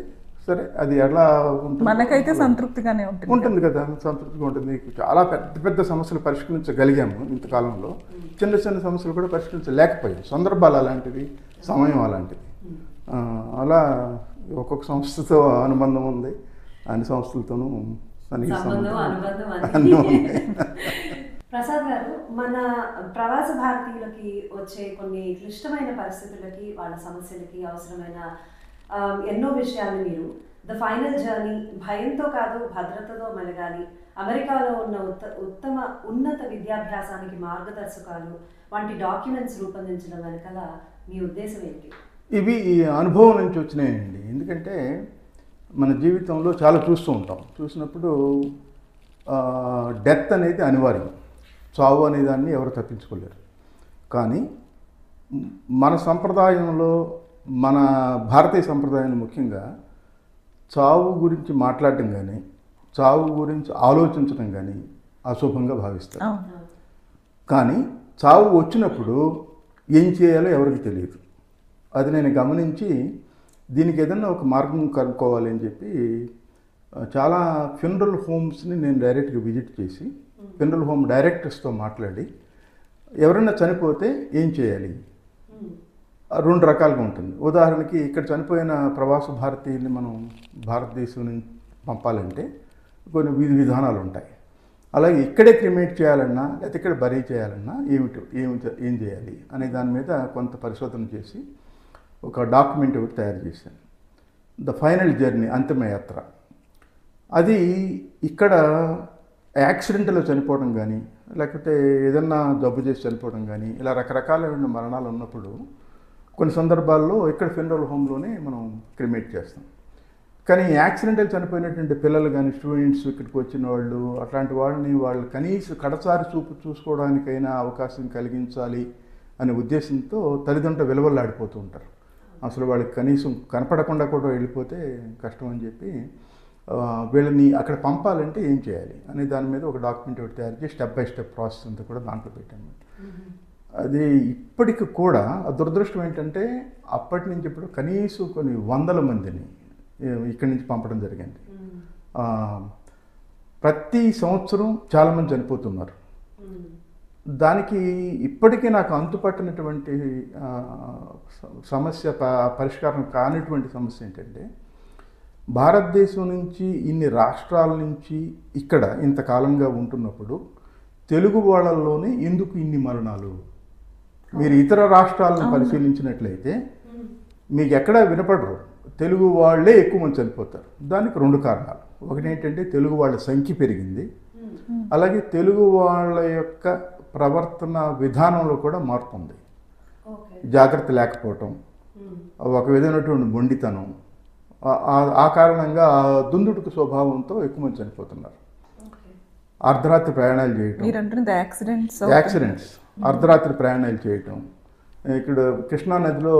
సరే, అది ఎలా ఉంటుంది, మనకైతే సంతృప్తిగానే ఉంటుంది కదా, సంతృప్తిగా ఉంటుంది. చాలా పెద్ద సమస్యలు పరిష్కరించగలిగాము ఇంతకాలంలో, చిన్న సమస్యలు కూడా పరిష్కరించలేకపోయాం. సందర్భాలు అలాంటివి, సమయం అలాంటిది. అలా ఒక్కొక్క సంస్థతో అనుబంధం ఉంది, అన్ని సంస్థలతోనూ ప్రసాద్ గారు, మన ప్రవాస భారతీయులకి వచ్చే కొన్ని క్లిష్టమైన పరిస్థితులకి, వాళ్ళ సమస్యలకి అవసరమైన ఎన్నో విషయాలు మీరు ద ఫైనల్ జర్నీ, భయంతో కాదు భద్రతతో మెలగాలి, అమెరికాలో ఉన్న ఉన్నత విద్యాభ్యాసానికి మార్గదర్శకాలు వంటి డాక్యుమెంట్స్ రూపొందించడం వెనకాల మీ ఉద్దేశం ఏంటి? ఇవి అనుభవం నుంచి వచ్చినాయండి. ఎందుకంటే మన జీవితంలో చాలా చూస్తూ ఉంటాం. చూసినప్పుడు డెత్ అనేది అనివార్యం, చావు అనే దాన్ని ఎవరు తప్పించుకోలేరు. కానీ మన సంప్రదాయంలో, మన భారతీయ సంప్రదాయంలో ముఖ్యంగా చావు గురించి మాట్లాడటం కానీ, చావు గురించి ఆలోచించడం కానీ అశుభంగా భావిస్తారు. కానీ చావు వచ్చినప్పుడు ఏం చేయాలో ఎవరికి తెలియదు. అది నేను గమనించి దీనికి ఏదన్నా ఒక మార్గం కనుక్కోవాలి అని చెప్పి చాలా ఫ్యూనరల్ హోమ్స్ని నేను డైరెక్ట్గా విజిట్ చేసి, ఫ్యూనరల్ హోమ్ డైరెక్టర్స్తో మాట్లాడి, ఎవరైనా చనిపోతే ఏం చేయాలి, 2 రకాలుగా ఉంటుంది. ఉదాహరణకి ఇక్కడ చనిపోయిన ప్రవాస భారతీయుల్ని మనం భారతదేశం నుంచి పంపాలంటే కొన్ని విధానాలు ఉంటాయి. అలాగే ఇక్కడే క్రిమేట్ చేయాలన్నా, లేకపోతే ఇక్కడ బరీ చేయాలన్నా ఏం చేయాలి అనే దాని మీద కొంత పరిశోధన చేసి ఒక డాక్యుమెంట్ ఒకటి తయారు చేశాను, ద ఫైనల్ జర్నీ, అంతిమయాత్ర. అది ఇక్కడ యాక్సిడెంట్లో చనిపోవడం కానీ, లేకపోతే ఏదన్నా జబ్బు చేసి చనిపోవడం కానీ, ఇలా రకరకాలైన మరణాలు ఉన్నప్పుడు కొన్ని సందర్భాల్లో ఇక్కడ ఫ్యూనరల్ హోమ్లోనే మనం క్రిమేట్ చేస్తాం. కానీ యాక్సిడెంటల్ చనిపోయినటువంటి పిల్లలు కానీ స్టూడెంట్స్ ఇక్కడికి వచ్చిన వాళ్ళు అట్లాంటి వాళ్ళని వాళ్ళు కనీసం కడసారి చూసుకోవడానికైనా అవకాశం కలిగించాలి అనే ఉద్దేశంతో తల్లిదండ్రులు విలువలాడిపోతూ ఉంటారు. అసలు వాళ్ళకి కనీసం కనపడకుండా కూడా వెళ్ళిపోతే కష్టం అని చెప్పి వీళ్ళని అక్కడ పంపాలంటే ఏం చేయాలి అనే దాని మీద ఒక డాక్యుమెంట్ ఒకటి తయారు చేసి స్టెప్ బై స్టెప్ ప్రాసెస్ అంతా కూడా దాంట్లో పెట్టాము. అది ఇప్పటికి కూడా దురదృష్టం ఏంటంటే అప్పటి నుంచి ఇప్పుడు కనీసం కొన్ని వందల మందిని ఇక్కడి నుంచి పంపడం జరిగింది. ప్రతి సంవత్సరం చాలామంది చనిపోతున్నారు. దానికి ఇప్పటికీ నాకు అంతుపట్టినటువంటి సమస్య, పరిష్కారం కానిటువంటి సమస్య ఏంటంటే భారతదేశం నుంచి ఇన్ని రాష్ట్రాల నుంచి ఇక్కడ ఇంతకాలంగా ఉంటున్నప్పుడు తెలుగు వాళ్ళల్లోనే ఎందుకు ఇన్ని మరణాలు? మీరు ఇతర రాష్ట్రాలను పరిశీలించినట్లయితే మీకు ఎక్కడా వినపడరు, తెలుగు వాళ్ళే ఎక్కువ మంది చనిపోతారు. దానికి 2 కారణాలు. ఒకటి ఏంటంటే తెలుగు వాళ్ళ సంఖ్య పెరిగింది, అలాగే తెలుగు వాళ్ళ యొక్క ప్రవర్తన విధానంలో కూడా మార్పు ఉంది. జాగ్రత్త లేకపోవటం, ఒక విధమైనటువంటి మొండితనం, ఆ కారణంగా దుందుడుకు స్వభావంతో ఎక్కువ మంది చనిపోతున్నారు. అర్ధరాత్రి ప్రయాణాలు చేయటం, యాక్సిడెంట్స్, అర్ధరాత్రి ప్రయాణాలు చేయటం. ఇక్కడ కృష్ణా నదిలో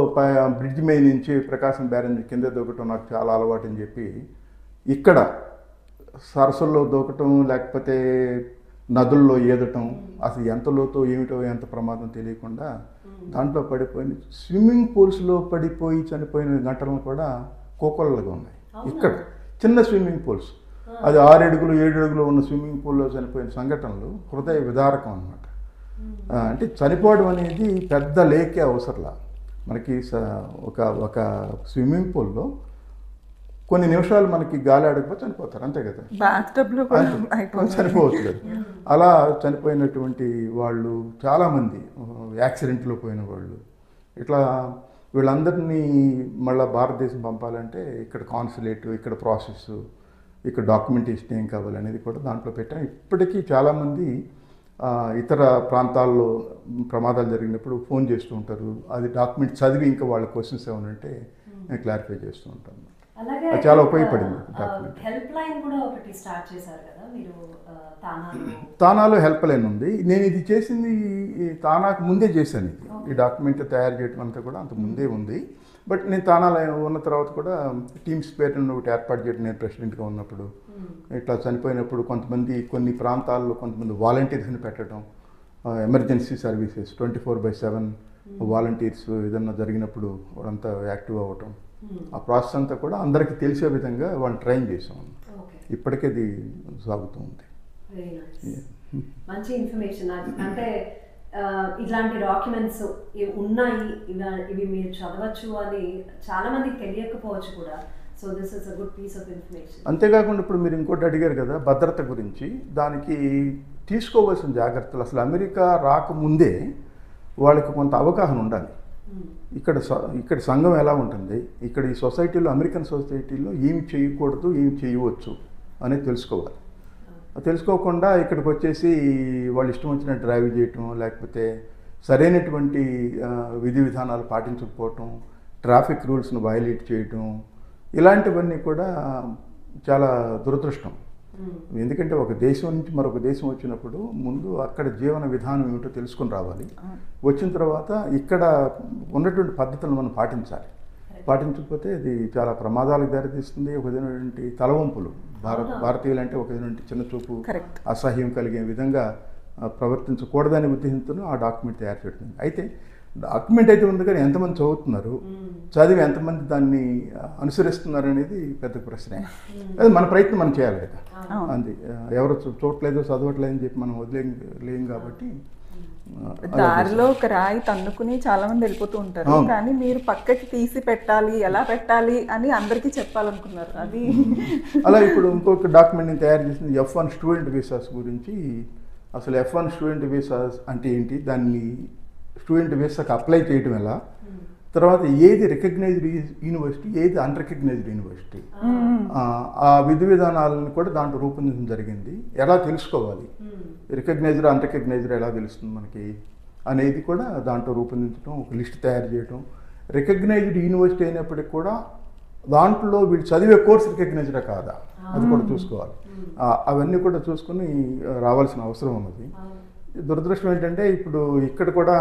బ్రిడ్జ్ మీద నుంచి ప్రకాశం బ్యారేజ్ కింద దూకటం నాకు చాలా అలవాటు అని చెప్పి ఇక్కడ సరస్సుల్లో దూకటం, లేకపోతే నదుల్లో ఈదటం, అసలు ఎంత లోతో ఏమిటో ఎంత ప్రమాదం తెలియకుండా దాంట్లో పడిపోయి స్విమ్మింగ్ పూల్స్లో పడిపోయి చనిపోయిన ఘటనలు కూడా కోకొల్లగా ఉన్నాయి. ఇక్కడ చిన్న స్విమ్మింగ్ పూల్స్, అది 6 అడుగులు 7 అడుగులు ఉన్న స్విమ్మింగ్ పూల్లో చనిపోయిన సంఘటనలు హృదయ విదారకం అన్నమాట. అంటే చనిపోవడం అనేది పెద్ద లేకే అవసరంలా. మనకి ఒక స్విమ్మింగ్ పూల్లో కొన్ని నిమిషాలు మనకి గాలి ఆడకపోతే చనిపోతారు, అంతే కదా, చనిపోవచ్చు కదా. అలా చనిపోయినటువంటి వాళ్ళు చాలామంది, యాక్సిడెంట్లో పోయిన వాళ్ళు, ఇట్లా వీళ్ళందరినీ మళ్ళీ భారతదేశం పంపాలంటే ఇక్కడ కాన్సులేట్, ఇక్కడ ప్రాసెస్, ఇక్కడ డాక్యుమెంటేషన్ ఏం కావాలనేది కూడా దాంట్లో పెట్టాం. ఇప్పటికీ చాలామంది ఇతర ప్రాంతాల్లో ప్రమాదాలు జరిగినప్పుడు ఫోన్ చేస్తూ ఉంటారు. అది డాక్యుమెంట్ చదివి ఇంకా వాళ్ళ క్వశ్చన్స్ ఏమైనా ఉంటే నేను క్లారిఫై చేస్తూ ఉంటాను. అది చాలా ఉపయోగపడింది. తానాలో హెల్ప్ లైన్ ఉంది. నేను ఇది చేసింది తానాకు ముందే చేశాను. ఈ డాక్యుమెంట్ తయారు చేయడం అంతా కూడా అంత ముందే ఉంది. బట్ నేను తానాలో ఉన్న తర్వాత కూడా టీమ్స్ పేరును ఒకటి ఏర్పాటు చేయడం, నేను ప్రెసిడెంట్గా ఉన్నప్పుడు ఇట్లా చనిపోయినప్పుడు కొన్ని ప్రాంతాల్లో కొంతమంది వాలంటీర్స్ని పెట్టడం, ఎమర్జెన్సీ సర్వీసెస్ 24/7 వాలంటీర్స్ ఏదన్నా జరిగినప్పుడు వాళ్ళంతా యాక్టివ్ అవ్వటం, ఆ ప్రాసెస్ అంతా కూడా అందరికీ తెలిసే విధంగా వాళ్ళని ట్రైన్ చేసాం. ఇప్పటికే అది సాగుతూ ఉంది. మంచి ఇన్ఫర్మేషన్. అంటే ఇలాంటి డాక్యుమెంట్స్ ఉన్నాయి, ఇవి మీరు చదవచ్చు అని చాలా మందికి తెలియకపోవచ్చు కూడా. So this is a good piece of information. అంతేకాకుండా ఇప్పుడు మీరు ఇంకోటి అడిగారు కదా భద్రత గురించి, దానికి తీసుకోవాల్సిన జాగ్రత్తలు. అసలు అమెరికా రాకముందే వాళ్ళకి కొంత అవగాహన ఉండాలి. ఇక్కడ సంఘం ఎలా ఉంటుంది, ఇక్కడ ఈ సొసైటీలో, అమెరికన్ సొసైటీలో ఏమి చేయకూడదు, ఏమి చేయవచ్చు అనేది తెలుసుకోవాలి. తెలుసుకోకుండా ఇక్కడికి వచ్చేసి వాళ్ళు ఇష్టం వచ్చినట్టు డ్రైవ్ చేయటం, లేకపోతే సరైనటువంటి విధి విధానాలు పాటించకపోవటం, ట్రాఫిక్ రూల్స్ను వయలేట్ చేయటం, ఇలాంటివన్నీ కూడా చాలా దురదృష్టం. ఎందుకంటే ఒక దేశం నుంచి మరొక దేశం వచ్చినప్పుడు ముందు అక్కడ జీవన విధానం ఏమిటో తెలుసుకొని రావాలి. వచ్చిన తర్వాత ఇక్కడ ఉన్నటువంటి పద్ధతులను మనం పాటించాలి. పాటించకపోతే అది చాలా ప్రమాదాలకు దారితీస్తుంది. ఒక విధమైనటువంటి తలవంపులు, భారతీయులు అంటే ఒక విధమైన చిన్న చూపు, అసహ్యం కలిగే విధంగా ప్రవర్తించకూడదనే ఉద్దేశంతో ఆ డాక్యుమెంట్ తయారు చేయడం. అయితే డాక్యుమెంట్ అయితే ఉంది, కానీ ఎంతమంది చదువుతున్నారు, చదివి ఎంతమంది దాన్ని అనుసరిస్తున్నారు అనేది పెద్ద ప్రశ్నే. అది మన ప్రయత్నం మనం చేయాలి కదా. అంతే, ఎవరు చూడట్లేదు చదవట్లేదు అని చెప్పి మనం వదిలేం. కాబట్టి దారిలో ఒక రాయి తన్నుకుని చాలా మంది వెళ్ళిపోతూ ఉంటారు, కానీ మీరు పక్కకి తీసి పెట్టాలి, ఎలా పెట్టాలి అని అందరికీ చెప్పాలనుకున్నారు. అది అలా ఇప్పుడు ఇంకొక డాక్యుమెంట్ నేను తయారు చేసింది F1 స్టూడెంట్ వీసాస్ గురించి. అసలు F1 స్టూడెంట్ వీసాస్ అంటే ఏంటి, దాన్ని స్టూడెంట్ వీసాకి అప్లై చేయడం ఎలా, తర్వాత ఏది రికగ్నైజ్డ్ యూనివర్సిటీ, ఏది అన్రికగ్నైజ్డ్ యూనివర్సిటీ, ఆ విధి విధానాలను కూడా దాంట్లో రూపొందించడం జరిగింది. ఎలా తెలుసుకోవాలి, రికగ్నైజ్డ్ అన్రికగ్నైజ్డ్ ఎలా తెలుస్తుంది మనకి అనేది కూడా దాంట్లో రూపొందించడం, ఒక లిస్ట్ తయారు చేయడం. రికగ్నైజ్డ్ యూనివర్సిటీ అయినప్పటికీ కూడా దాంట్లో వీళ్ళు చదివే కోర్స్ రికగ్నైజ్డా కాదా అది కూడా చూసుకోవాలి. అవన్నీ కూడా చూసుకుని రావాల్సిన అవసరం ఉన్నది. దురదృష్టం ఏంటంటే ఇప్పుడు ఇక్కడ కూడా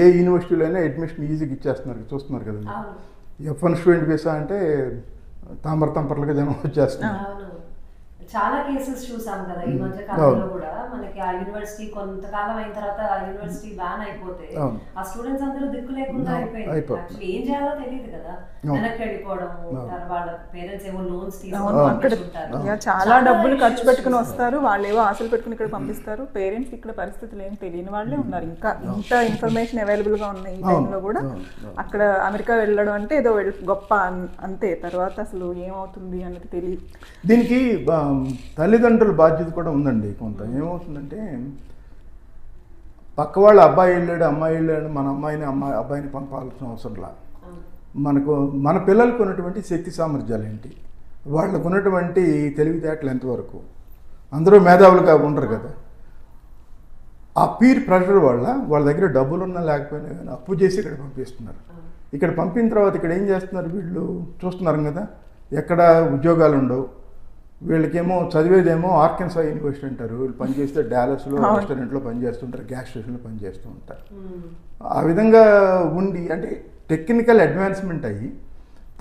ఏ యూనివర్సిటీలో అయినా అడ్మిషన్ ఈజీగా ఇచ్చేస్తున్నారు, చూస్తున్నారు కదండి. F1 స్టూడెంట్ వీసా అంటే తంపర్లుగా జనం వచ్చేస్తున్నారు. చాలా కేసెస్ చూసాం కదా ఈ మధ్య కాలంలో కూడా. మనకి ఆ యూనివర్సిటీ కొంతకాలం అయిన తర్వాత ఆ యూనివర్సిటీ బ్యాన్ అయిపోతే ఆ స్టూడెంట్స్ అందరూ దిక్కు లేకుండా అయిపోయింది. యాక్చువల్లీ ఏం చేయాలో తెలియదు కదా, వెనక్కి వెళ్ళిపోవడం, వాళ్ళ పేరెంట్స్ ఏమో లోన్స్ తీసుకుంటారు, చాలా డబ్బులు ఖర్చు పెట్టుకుని వస్తారు, వాళ్ళు ఏవో ఆశలు పెట్టుకుని ఇక్కడ పంపిస్తారు. పేరెంట్స్ ఇక్కడ పరిస్థితులు ఏం తెలియని వాళ్ళే ఉన్నారు. ఇంకా ఇంత ఇన్ఫర్మేషన్ అవైలబుల్ గా ఉన్నాయి ఈ టైంలో కూడా. అక్కడ అమెరికా వెళ్ళడం అంటే ఏదో గొప్ప అంతే, తర్వాత అసలు ఏమవుతుంది అన్నది తెలియదు. దీనికి తల్లిదండ్రుల బాధ్యత కూడా ఉందండి కొంత. ఏమవుతుందంటే పక్క వాళ్ళ అబ్బాయి వెళ్ళాడు అమ్మాయి వెళ్ళాడు, మన అబ్బాయిని పంపాల్సిన అవసరంలా. మన పిల్లలకు ఉన్నటువంటి శక్తి సామర్థ్యాలు ఏంటి, వాళ్ళకు ఉన్నటువంటి తెలివితేటలు ఎంతవరకు, అందరూ మేధావులుగా ఉండరు కదా. ఆ పీర్ ప్రెషర్ వాళ్ళ దగ్గర డబ్బులున్నా లేకపోయినా కానీ అప్పు చేసి ఇక్కడ పంపిస్తున్నారు. ఇక్కడ పంపిన తర్వాత ఇక్కడ ఏం చేస్తున్నారు వీళ్ళు చూస్తున్నారు కదా, ఎక్కడ ఉద్యోగాలు ఉండవు. వీళ్ళకేమో చదివేదేమో ఆర్కెన్సా యూనివర్సిటీ అంటారు, వీళ్ళు పనిచేస్తే డాలస్లో రెస్టారెంట్లో పనిచేస్తుంటారు, గ్యాస్ స్టేషన్లో పనిచేస్తూ ఉంటారు. ఆ విధంగా ఉండి అంటే టెక్నికల్ అడ్వాన్స్మెంట్ అయ్యి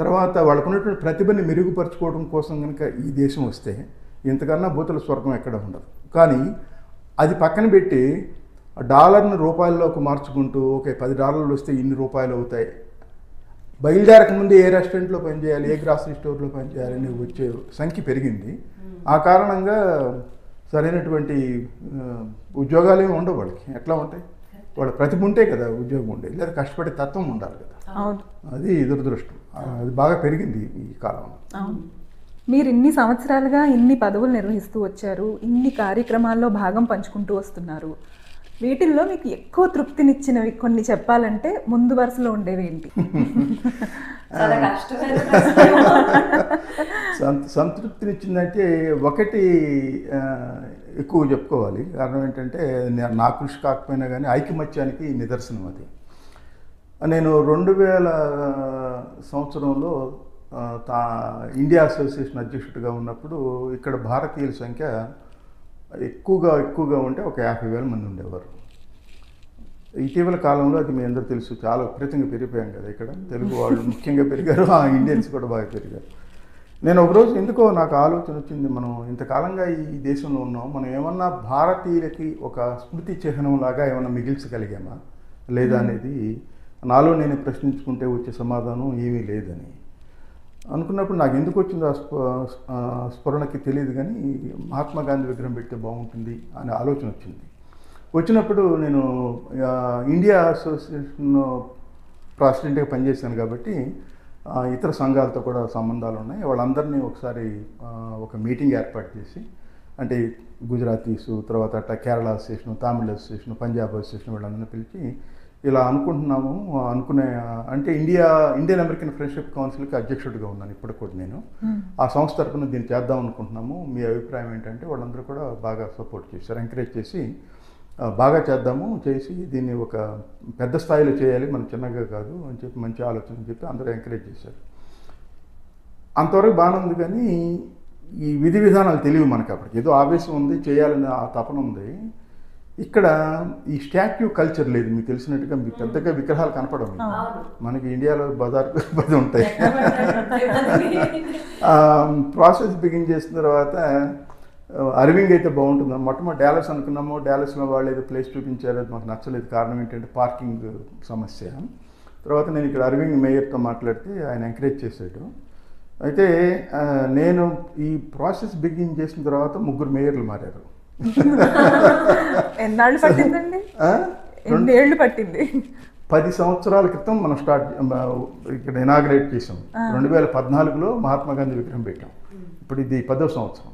తర్వాత వాళ్ళకు ఉన్నటువంటి ప్రతిభని మెరుగుపరచుకోవడం కోసం కనుక ఈ దేశం వస్తే ఇంతకన్నా భూతల స్వర్గం ఎక్కడ ఉండదు. కానీ అది పక్కన పెట్టి డాలర్ని రూపాయల్లోకి మార్చుకుంటూ ఓకే $10 వస్తే ఇన్ని రూపాయలు అవుతాయి, బయలుదేరక ముందు ఏ రెస్టారెంట్లో పనిచేయాలి, ఏ గ్రాసరీ స్టోర్లో పనిచేయాలని వచ్చే సంఖ్య పెరిగింది. ఆ కారణంగా సరైనటువంటి ఉద్యోగాలు ఏమి ఉండవు వాళ్ళకి. ఎట్లా ఉంటాయి, వాళ్ళ ప్రతిభ ఉంటే కదా ఉద్యోగం ఉండేది, లేదా కష్టపడే తత్వం ఉండాలి కదా. అది దురదృష్టం, అది బాగా పెరిగింది ఈ కాలంలో. మీరు ఇన్ని సంవత్సరాలుగా ఇన్ని పదవులు నిర్వహిస్తూ వచ్చారు, ఇన్ని కార్యక్రమాల్లో భాగం పంచుకుంటూ వస్తున్నారు. వీటిల్లో మీకు ఎక్కువ తృప్తినిచ్చినవి కొన్ని చెప్పాలంటే ముందు వరుసలో ఉండేవి ఏంటి? సంతృప్తినిచ్చిందంటే ఒకటి ఎక్కువ చెప్పుకోవాలి. కారణం ఏంటంటే నా కృషి కాకపోయినా కానీ ఐకమత్యానికి నిదర్శనం అది. నేను 2000 సంవత్సరంలో ఇండియా అసోసియేషన్ అధ్యక్షుడిగా ఉన్నప్పుడు ఇక్కడ భారతీయుల సంఖ్య ఎక్కువగా ఉంటే ఒక 50,000 మంది ఉండేవారు. ఇటీవల కాలంలో అది మీ అందరూ తెలుసు చాలా విపరీతంగా పెరిగిపోయాం కదా. ఇక్కడ తెలుగు వాళ్ళు ముఖ్యంగా పెరిగారు, ఆ ఇండియన్స్ కూడా బాగా పెరిగారు. నేను ఒకరోజు ఎందుకో నాకు ఆలోచన వచ్చింది, మనం ఇంతకాలంగా ఈ దేశంలో ఉన్నాం, మనం ఏమన్నా భారతీయులకి ఒక స్మృతి చిహ్నం లాగా ఏమన్నా మిగిల్చగలిగామా లేదా అనేది నాలో నేను ప్రశ్నించుకుంటే వచ్చే సమాధానం ఏమీ లేదని అనుకున్నప్పుడు నాకు ఎందుకు వచ్చిందో స్ఫురణకి తెలియదు, కానీ మహాత్మా గాంధీ విగ్రహం పెడితే బాగుంటుంది అనే ఆలోచన వచ్చినప్పుడు నేను ఇండియా అసోసియేషన్ ప్రెసిడెంట్గా పనిచేశాను కాబట్టి ఇతర సంఘాలతో కూడా సంబంధాలు ఉన్నాయి. వాళ్ళందరినీ ఒకసారి ఒక మీటింగ్ ఏర్పాటు చేసి, అంటే గుజరాతీసు, తర్వాత అట్లా కేరళ అసోసియేషన్, తమిళ అసోసియేషన్, పంజాబ్ అసోసియేషన్ వీళ్ళందరినీ పిలిచి ఇలా అనుకుంటున్నాము, అంటే ఇండియన్ అమెరికన్ ఫ్రెండ్షిప్ కౌన్సిల్కి అధ్యక్షుడిగా ఉన్నాను ఇప్పుడు కూడా నేను. ఆ సంస్థ తరఫున దీన్ని చేద్దాం అనుకుంటున్నాము, మీ అభిప్రాయం ఏంటంటే వాళ్ళందరూ కూడా బాగా సపోర్ట్ చేశారు, ఎంకరేజ్ చేసి బాగా చేద్దాము, చేసి దీన్ని ఒక పెద్ద స్థాయిలో చేయాలి, మనం చిన్నగా కాదు అని చెప్పి మంచి ఆలోచన అని చెప్పి అందరూ ఎంకరేజ్ చేశారు. అంతవరకు బాగానే ఉంది, కానీ ఈ విధి విధానాలు తెలియవు మనకి. అప్పటికి ఏదో ఆవేశం ఉంది, చేయాలని ఆ తపన ఉంది. ఇక్కడ ఈ స్టాట్యూ కల్చర్ లేదు, మీకు తెలిసినట్టుగా మీకు పెద్దగా విగ్రహాలు కనపడవు. మనకి ఇండియాలో బజార్ పది ఉంటాయి. ప్రాసెస్ బిగిన్ చేసిన తర్వాత అరవింగ్ అయితే బాగుంటుంది, మొట్టమొదటి డాలస్ అనుకున్నాము. డాలస్లో వాళ్ళు ఏదో ప్లేస్ చూపించారు, అది మాకు నచ్చలేదు. కారణం ఏంటంటే పార్కింగ్ సమస్య. తర్వాత నేను ఇక్కడ అరవింగ్ మేయర్తో మాట్లాడితే ఆయన ఎంకరేజ్ చేశాడు. అయితే నేను ఈ ప్రాసెస్ బిగిన్ చేసిన తర్వాత 3 మేయర్లు మారారు. ఎన్నాళ్ళు పట్టిందండి? 2 ఏళ్ళు పట్టింది. 10 సంవత్సరాల క్రితం మనం ఇక్కడ ఇనాగ్రేట్ చేసాం. 2014లో మహాత్మా గాంధీ విగ్రహం పెట్టాం. ఇప్పుడు ఇది 10వ సంవత్సరం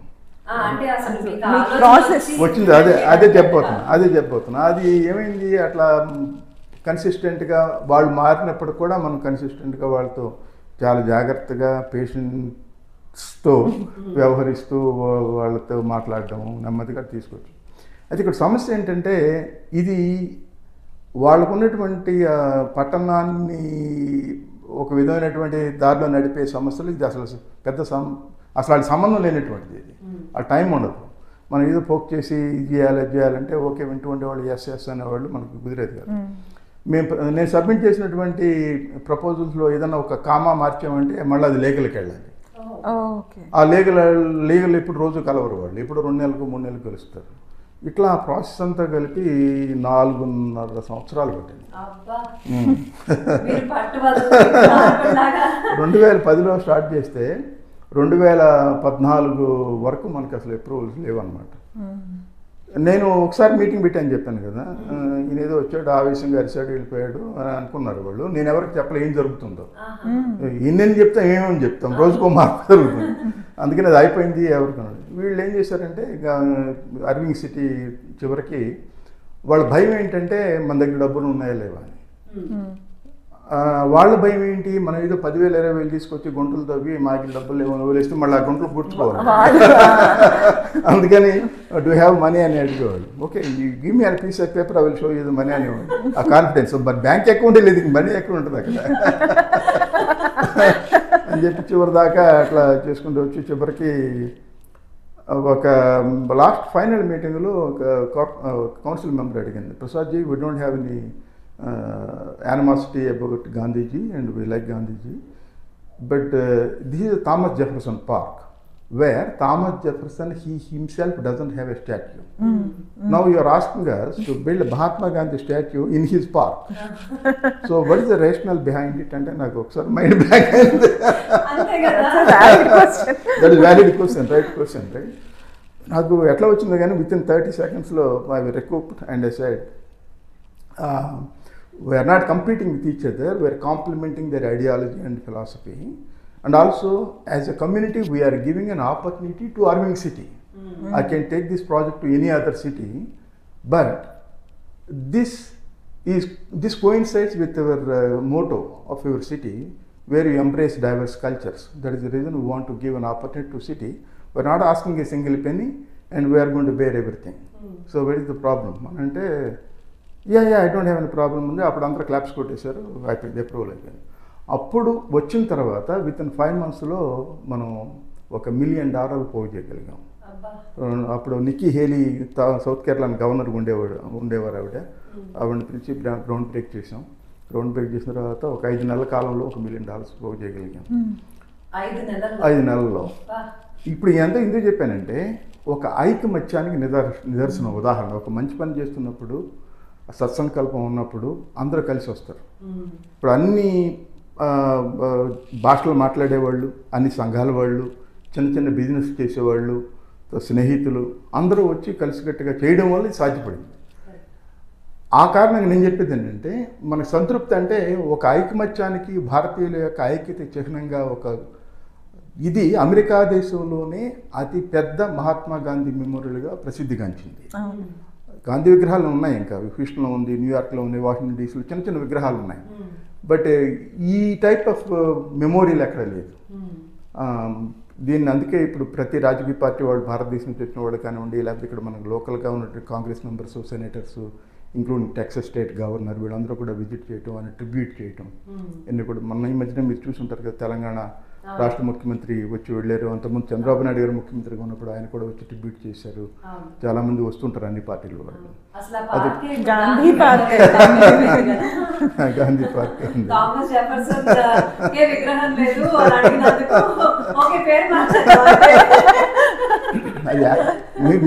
వచ్చింది. అదే చెప్పబోతున్నా. అది ఏమైంది, అట్లా కన్సిస్టెంట్గా వాళ్ళు మారినప్పుడు కూడా మనం కన్సిస్టెంట్గా వాళ్ళతో చాలా జాగ్రత్తగా పేషెన్స్తో వ్యవహరిస్తూ వాళ్ళతో మాట్లాడడం, నెమ్మదిగా తీసుకొచ్చి. అయితే ఇక్కడ సమస్య ఏంటంటే ఇది వాళ్ళకు ఉన్నటువంటి పట్టణాన్ని ఒక విధమైనటువంటి దారిలో నడిపే సమస్యలు ఇది అసలు పెద్ద అసలు అది సంబంధం లేనటువంటిది. ఇది ఆ టైం ఉండదు. మనం ఏదో పోక్ చేసి ఇది చేయాలి అది చేయాలంటే ఓకే వింటూ ఉండేవాళ్ళు, ఎస్ అనేవాళ్ళు, మనకు కుదిరేది కాదు. నేను సబ్మిట్ చేసినటువంటి ప్రపోజల్స్లో ఏదైనా ఒక కామా మార్చామంటే మళ్ళీ అది లీగల్కి వెళ్ళాలి. ఆ లీగల్ ఇప్పుడు రోజు కలవరు వాళ్ళు, ఇప్పుడు 2 నెలలకు 3 నెలలకు కలుస్తారు. ఇట్లా ఆ ప్రాసెస్ అంతా కలిపి 4.5 సంవత్సరాలు పట్టింది. 2010లో స్టార్ట్ చేస్తే 2014 వరకు మనకు అసలు అప్రూవల్స్ లేవన్నమాట. నేను ఒకసారి మీటింగ్ పెట్టాను చెప్పాను కదా, ఈయన ఏదో వచ్చాడు ఆవేశంగా అరిసాడు వెళ్ళిపోయాడు అని అనుకున్నారు వాళ్ళు. నేను ఎవరికి చెప్పలే ఏం జరుగుతుందో. ఇన్నేం చెప్తాం ఏమేమి చెప్తాం, రోజుకో మార్పు జరుగుతుంది. అందుకని అది అయిపోయింది ఎవరికన్నాడు. వీళ్ళు ఏం చేశారంటే అర్వింగ్ సిటీ చివరికి వాళ్ళ భయం ఏంటంటే మన దగ్గర డబ్బులు ఉన్నాయా లేవా అని. వాళ్ళ భయం ఏంటి, మనం ఏదో 10,000 20,000 తీసుకొచ్చి గుంటలు తవ్వి మాకి డబ్బులు లేవని వదిలేస్తే మళ్ళీ ఆ గుంటలు పూడ్చుకోవాలి. అందుకని డూ హ్యావ్ మనీ అని అడిగేవాళ్ళు. Okay give me and piece of paper I will show you the money అనేవాళ్ళు. ఆ కాన్ఫిడెన్స్. బట్ బ్యాంక్ అకౌంటే లేదు, మనీ ఎక్కడ ఉంటుంది అక్కడ అని చెప్పి చివరి దాకా అట్లా చేసుకుంటూ వచ్చి చివరికి ఒక లాస్ట్ ఫైనల్ మీటింగ్లో ఒక కౌన్సిల్ మెంబర్ అడిగింది, Prasad ji we don't have any animosity about Gandhiji and we like Gandhiji, but this is Thomas Jefferson Park where Thomas Jefferson he himself doesn't have a statue. Now you are asking us to build a Mahatma Gandhi statue in his park. So what is the rationale behind it? And then I go, sir, mind back. That is valid question, right question, right? నాకు ఎట్లా వచ్చిందో కానీ within 30 secondsలో I recouped and I said, we are not competing with each other, we are complementing their ideology and philosophy, and also as a community we are giving an opportunity to Irving city. I can take this project to any other city, but this coincides with our motto of our city where we embrace diverse cultures. That is the reason we want to give an opportunity to city. We are not asking a single penny and we are going to bear everything. So what is the problem? అంటే yeah I don't have any problem ఉంది. అప్పుడు అందరూ claps కొట్టేశారు, అయిపోయింది, approval అయిపోయింది. అప్పుడు వచ్చిన తర్వాత వితిన్ 5 monthsలో మనం $1 million పోగు చేయగలిగాం. అప్పుడు Nikki Haley South Carolina governor ఉండేవారు ఆవిడని పిలిచి గ్రౌండ్ బ్రేక్ చేసాం. గ్రౌండ్ బ్రేక్ చేసిన తర్వాత ఒక 5 నెలల కాలంలో $1 million పోగు చేయగలిగాం. 5 నెలల్లో. ఇప్పుడు ఎంత ఎందుకు చెప్పానంటే ఒక ఐకమత్యానికి నిదర్శనం ఉదాహరణ. ఒక మంచి పని చేస్తున్నప్పుడు సత్సంకల్పం ఉన్నప్పుడు అందరూ కలిసి వస్తారు. ఇప్పుడు అన్ని భాషలు మాట్లాడేవాళ్ళు, అన్ని సంఘాల వాళ్ళు, చిన్న చిన్న బిజినెస్ చేసేవాళ్ళు, స్నేహితులు అందరూ వచ్చి కలిసికట్టుగా చేయడం వల్ల ఇది సాధ్యపడింది. ఆ కారణంగా నేను చెప్పేది ఏంటంటే మన సంతృప్తి అంటే ఒక ఐకమత్యానికి భారతీయుల యొక్క ఐక్యత చిహ్నంగా ఇది అమెరికా దేశంలోనే అతి పెద్ద మహాత్మా గాంధీ మెమోరియల్గా ప్రసిద్ధిగాంచింది. గాంధీ విగ్రహాలు ఉన్నాయి, ఇంకా హ్యూస్టన్లో ఉంది, న్యూయార్క్లో ఉంది, వాషింగ్టన్ డీసీలో చిన్న చిన్న విగ్రహాలు ఉన్నాయి. బట్ ఈ టైప్ ఆఫ్ మెమోరియల్ ఎక్కడ లేదు. దీన్ని అందుకే ఇప్పుడు ప్రతి రాజకీయ పార్టీ వాళ్ళు, భారతదేశం నుంచి వచ్చిన వాళ్ళు కానివ్వండి, లేకపోతే ఇక్కడ మనకు లోకల్గా ఉన్నటువంటి Congress members, senators, including Texas state governor, వీళ్ళందరూ కూడా విజిట్ చేయటం అని ట్రిబ్యూట్ చేయటం. ఎన్ని కూడా మొన్న ఈ మధ్యన మీరు చూసుంటారు కదా, తెలంగాణ రాష్ట్ర ముఖ్యమంత్రి వచ్చి వెళ్ళారు. అంతకుముందు చంద్రబాబు నాయుడు గారు ముఖ్యమంత్రిగా ఉన్నప్పుడు ఆయన కూడా వచ్చి ట్రిబ్యూట్ చేశారు. చాలా మంది వస్తుంటారు అన్ని పార్టీల వాళ్ళు. గాంధీ పార్క్ గాంధీ పార్క్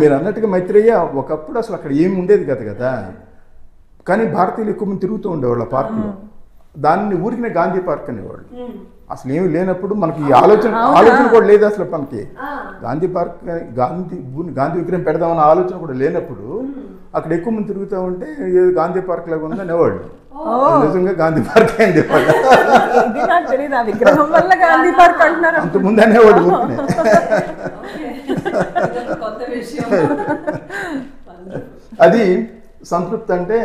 మీరు అన్నట్టుగా మైత్రేయ ఒకప్పుడు అసలు అక్కడ ఏమి ఉండేది కదా, కానీ భారతీయులు ఎక్కువ మంది తిరుగుతూ ఉండేవాళ్ళు ఆ పార్కులో. దాన్ని ఊరికినే గాంధీ పార్క్ అనేవాళ్ళు. అసలు ఏమి లేనప్పుడు మనకి ఈ ఆలోచన కూడా లేదు అసలు. మనకి గాంధీ పార్క్ గాంధీ విగ్రహం పెడదామన్న ఆలోచన కూడా లేనప్పుడు అక్కడ ఎక్కువ మంది తిరుగుతూ ఉంటే గాంధీ పార్క్ లాగా ఉంది అనేవాళ్ళు. నిజంగా గాంధీ పార్క్ అనేవాళ్ళు. అంతకుముందు అనేవాళ్ళు ఊరికినే. అది సంతృప్తి. అంటే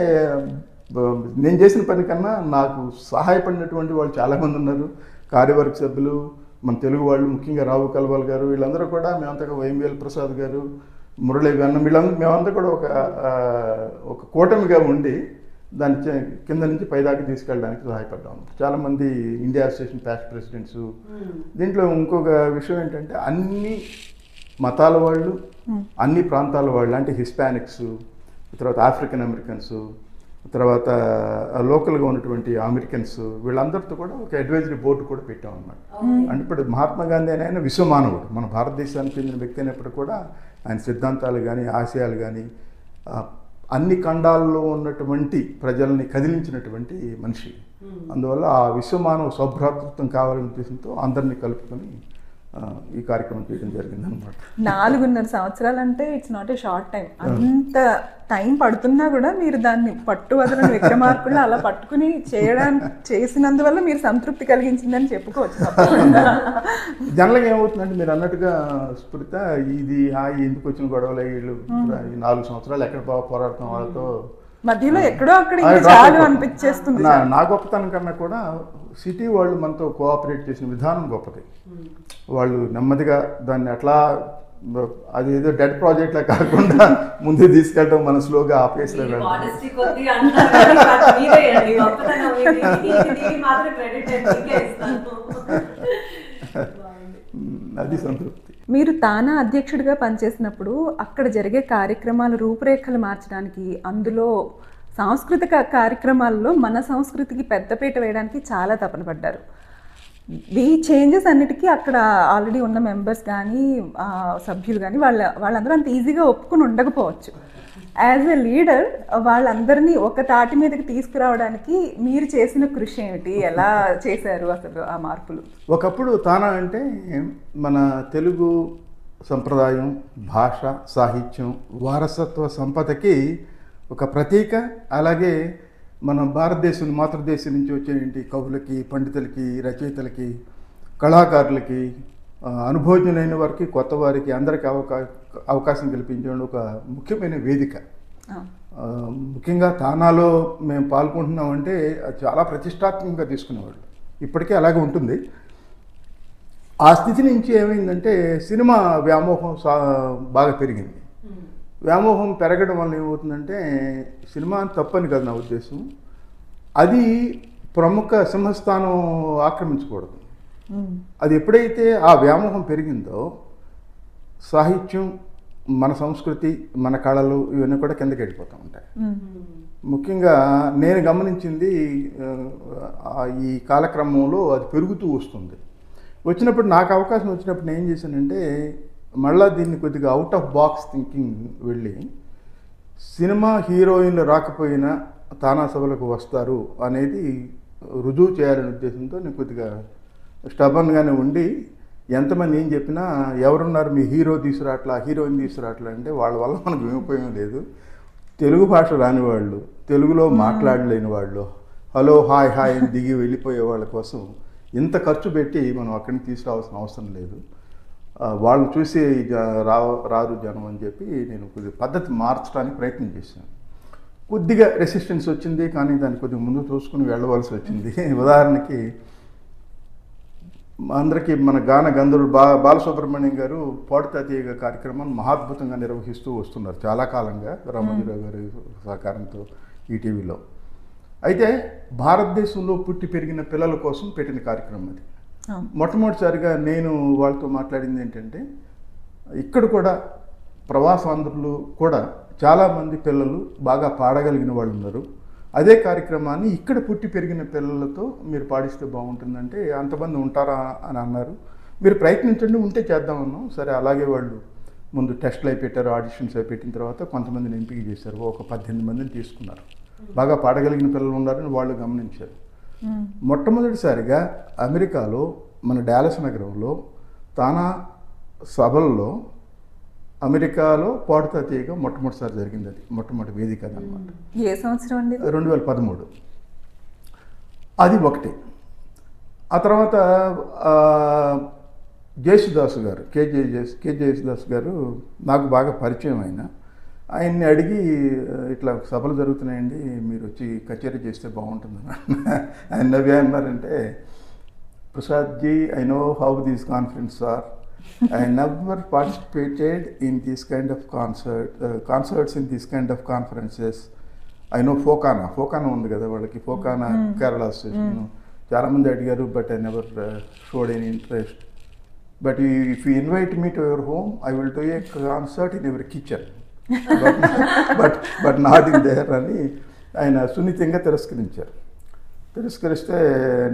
నేను చేసిన పని కన్నా నాకు సహాయపడినటువంటి వాళ్ళు చాలామంది ఉన్నారు. కార్యవర్గ సభ్యులు, మన తెలుగు వాళ్ళు, ముఖ్యంగా రావు కల్వాల్ గారు, వీళ్ళందరూ కూడా మేమంతా వైఎంఎల్ ప్రసాద్ గారు, మురళీ గన్నం, మేమంతా కూడా ఒక కూటమిగా ఉండి దాని కింద నుంచి పైదాకా తీసుకెళ్ళడానికి సహాయపడ్డాం. చాలామంది ఇండియా అసోసియేషన్ పాస్ట్ ప్రెసిడెంట్స్. దీంట్లో ఇంకొక విషయం ఏంటంటే అన్ని మతాల వాళ్ళు, అన్ని ప్రాంతాల వాళ్ళు, అంటే హిస్పానిక్స్, తర్వాత ఆఫ్రికన్ అమెరికన్స్, తర్వాత లోకల్గా ఉన్నటువంటి అమెరికన్స్, వీళ్ళందరితో కూడా ఒక అడ్వైజరీ బోర్డు కూడా పెట్టాం అన్నమాట. అంటే ఇప్పుడు మహాత్మా గాంధీ ఆయన విశ్వమానవుడు, మన భారతదేశానికి చెందిన వ్యక్తి అయినప్పుడు కూడా ఆయన సిద్ధాంతాలు కానీ ఆశయాలు కానీ అన్ని ఖండాల్లో ఉన్నటువంటి ప్రజల్ని కదిలించినటువంటి మనిషి. అందువల్ల ఆ విశ్వమానవ సౌభ్రాతృత్వం కావాలనే ఉద్దేశంతో అందరినీ కలుపుకొని ఈ కార్యక్రమం చేయడం జరిగింది అనమాట. 4.5 సంవత్సరాలు అంటే it's not a short time. అంత టైం పడుతున్నా కూడా మీరు దాన్ని పట్టు వదలని విక్రమార్కుడు అలా పట్టుకుని చేసినందువల్ల మీరు సంతృప్తి కలిగించిందని చెప్పుకోవచ్చు. జనరల్గా ఏమవుతుందంటే మీరు అన్నట్టుగా స్ఫురిత, ఇది ఎందుకు వచ్చిన గొడవలు, వీళ్ళు ఈ 4 సంవత్సరాలు ఎక్కడ పోరాడతాం వాళ్ళతో, మధ్యలో ఎక్కడో అక్కడ చాలు అనిపించేస్తుంది. నా గొప్పతనం కన్నా కూడా సిటీ వాళ్ళు మనతో కోఆపరేట్ చేసిన విధానం గొప్పది. వాళ్ళు నెమ్మదిగా దాన్ని అట్లా అది ఏదో డెడ్ ప్రాజెక్ట్ లా కాకుండా ముందు తీసుకెళ్ళడం, మన స్లోగా ఆపేసి అది సంతృప్తి. మీరు తానా అధ్యక్షుడిగా పనిచేసినప్పుడు అక్కడ జరిగే కార్యక్రమాల రూపురేఖలు మార్చడానికి, అందులో సాంస్కృతిక కార్యక్రమాల్లో మన సంస్కృతికి పెద్దపీట వేయడానికి చాలా తపన పడ్డారు. ఈ చేంజెస్ అన్నిటికీ అక్కడ ఆల్రెడీ ఉన్న మెంబర్స్ కానీ సభ్యులు కానీ వాళ్ళందరూ అంత ఈజీగా ఒప్పుకుని ఉండకపోవచ్చు. యాజ్ ఎ లీడర్ వాళ్ళందరినీ ఒక తాటి మీదకి తీసుకురావడానికి మీరు చేసిన కృషి ఏమిటి, ఎలా చేశారు అసలు ఆ మార్పులు? ఒకప్పుడు తానా అంటే మన తెలుగు సంప్రదాయం, భాష, సాహిత్యం, వారసత్వ సంపదకి ఒక ప్రతీక. అలాగే మన భారతదేశం, మాతృదేశం నుంచి వచ్చే కవులకి, పండితులకి, రచయితలకి, కళాకారులకి, అనుభవజ్ఞులైన వారికి, కొత్త వారికి అందరికీ అవకాశం కల్పించే ఒక ముఖ్యమైన వేదిక. ముఖ్యంగా తానాలో మేము పాల్గొంటున్నామంటే చాలా ప్రతిష్టాత్మకంగా తీసుకునేవాళ్ళు. ఇప్పటికే అలాగే ఉంటుంది. ఆ స్థితి నుంచి ఏమైందంటే సినిమా వ్యామోహం బాగా పెరిగింది. వ్యామోహం పెరగడం వల్ల ఏమవుతుందంటే, సినిమా తప్పని కాదు నా ఉద్దేశం, అది ప్రముఖ సింహస్థానం ఆక్రమించకూడదు. అది ఎప్పుడైతే ఆ వ్యామోహం పెరిగిందో సాహిత్యం, మన సంస్కృతి, మన కళలు ఇవన్నీ కూడా కిందకి వెళ్ళిపోతూ ఉంటాయి. ముఖ్యంగా నేను గమనించింది ఈ కాలక్రమంలో అది పెరుగుతూ వస్తుంది. వచ్చినప్పుడు నాకు అవకాశం వచ్చినప్పుడు నేను ఏం చేశానంటే, మళ్ళీ దీన్ని కొద్దిగా అవుట్ ఆఫ్ బాక్స్ థింకింగ్ వెళ్ళి, సినిమా హీరోయిన్లు రాకపోయినా తానా సభలకు వస్తారు అనేది రుజువు చేయాలనే ఉద్దేశంతో నేను కొద్దిగా స్టబన్గానే ఉండి, ఎంతమంది ఏం చెప్పినా ఎవరున్నారు మీ హీరో తీసుకురాట్లా, హీరోయిన్ తీసుకురాట్లా అంటే వాళ్ళ వల్ల మనకు వినిపోయం లేదు. తెలుగు భాష రాని వాళ్ళు, తెలుగులో మాట్లాడలేని వాళ్ళు, హలో హాయ్ హాయ్ అని దిగి వెళ్ళిపోయే వాళ్ళ కోసం ఇంత ఖర్చు పెట్టి మనం అక్కడి నుంచి తీసుకురావాల్సిన అవసరం లేదు. వాళ్ళు చూసి రారు జనం అని చెప్పి నేను కొద్దిగా పద్ధతి మార్చడానికి ప్రయత్నం చేశాను. కొద్దిగా రెసిస్టెన్స్ వచ్చింది, కానీ దాన్ని కొద్దిగా ముందు చూసుకుని వెళ్ళవలసి వచ్చింది. ఉదాహరణకి అందరికీ మన గాన గంధర్వుడు బాలసుబ్రహ్మణ్యం గారు పాడుతా తీయగా కార్యక్రమాన్ని మహాద్భుతంగా నిర్వహిస్తూ వస్తున్నారు చాలా కాలంగా, రామోజీరావు గారి సహకారంతో ఈటీవీలో. అయితే భారతదేశంలో పుట్టి పెరిగిన పిల్లల కోసం పెట్టిన కార్యక్రమం అది. మొట్టమొదటిసారిగా నేను వాళ్ళతో మాట్లాడింది ఏంటంటే, ఇక్కడ కూడా ప్రవాసాంధ్రులు కూడా చాలామంది పిల్లలు బాగా పాడగలిగిన వాళ్ళు ఉన్నారు. అదే కార్యక్రమాన్ని ఇక్కడ పుట్టి పెరిగిన పిల్లలతో మీరు పాడిస్తే బాగుంటుందంటే, అంతమంది ఉంటారా అని అన్నారు. మీరు ప్రయత్నించండి, ఉంటే చేద్దామన్నాం. సరే, అలాగే వాళ్ళు ముందు టెస్ట్లు అయి పెట్టారు, ఆడిషన్స్ అయి పెట్టిన తర్వాత కొంతమందిని ఎంపిక చేశారు. ఒక 18 మందిని తీసుకున్నారు. బాగా పాడగలిగిన పిల్లలు ఉన్నారని వాళ్ళు గమనించారు. మొట్టమొదటిసారిగా అమెరికాలో మన డాలస్ నగరంలో తానా సభల్లో అమెరికాలో పాడుతా తీయగా మొట్టమొదటిసారి జరిగింది. అది మొట్టమొదటి వేదిక అదనమాట. ఏ సంవత్సరం అండి? 2013. అది ఒకటి. ఆ తర్వాత జేసుదాస్ గారు, కే జేసుదాస్ గారు నాకు బాగా పరిచయం. ఆయన్ని అడిగి, ఇట్లా సభలు జరుగుతున్నాయండి, మీరు వచ్చి కచేరీ చేస్తే బాగుంటుందని. ఆయన నవ్వి అన్నారంటే, Prasadji, I know how these conference are. I never participated in this kind of concerts in this kind of conferences. I know FOKANA ఉంది కదా వాళ్ళకి, ఫోకానా కేరళ స్టేషన్. చాలామంది అడిగారు, but I never showed any interest. But if you invite me to your home, I will do a concert in your kitchen, but not in there అని ఆయన సున్నితంగా తిరస్కరిస్తే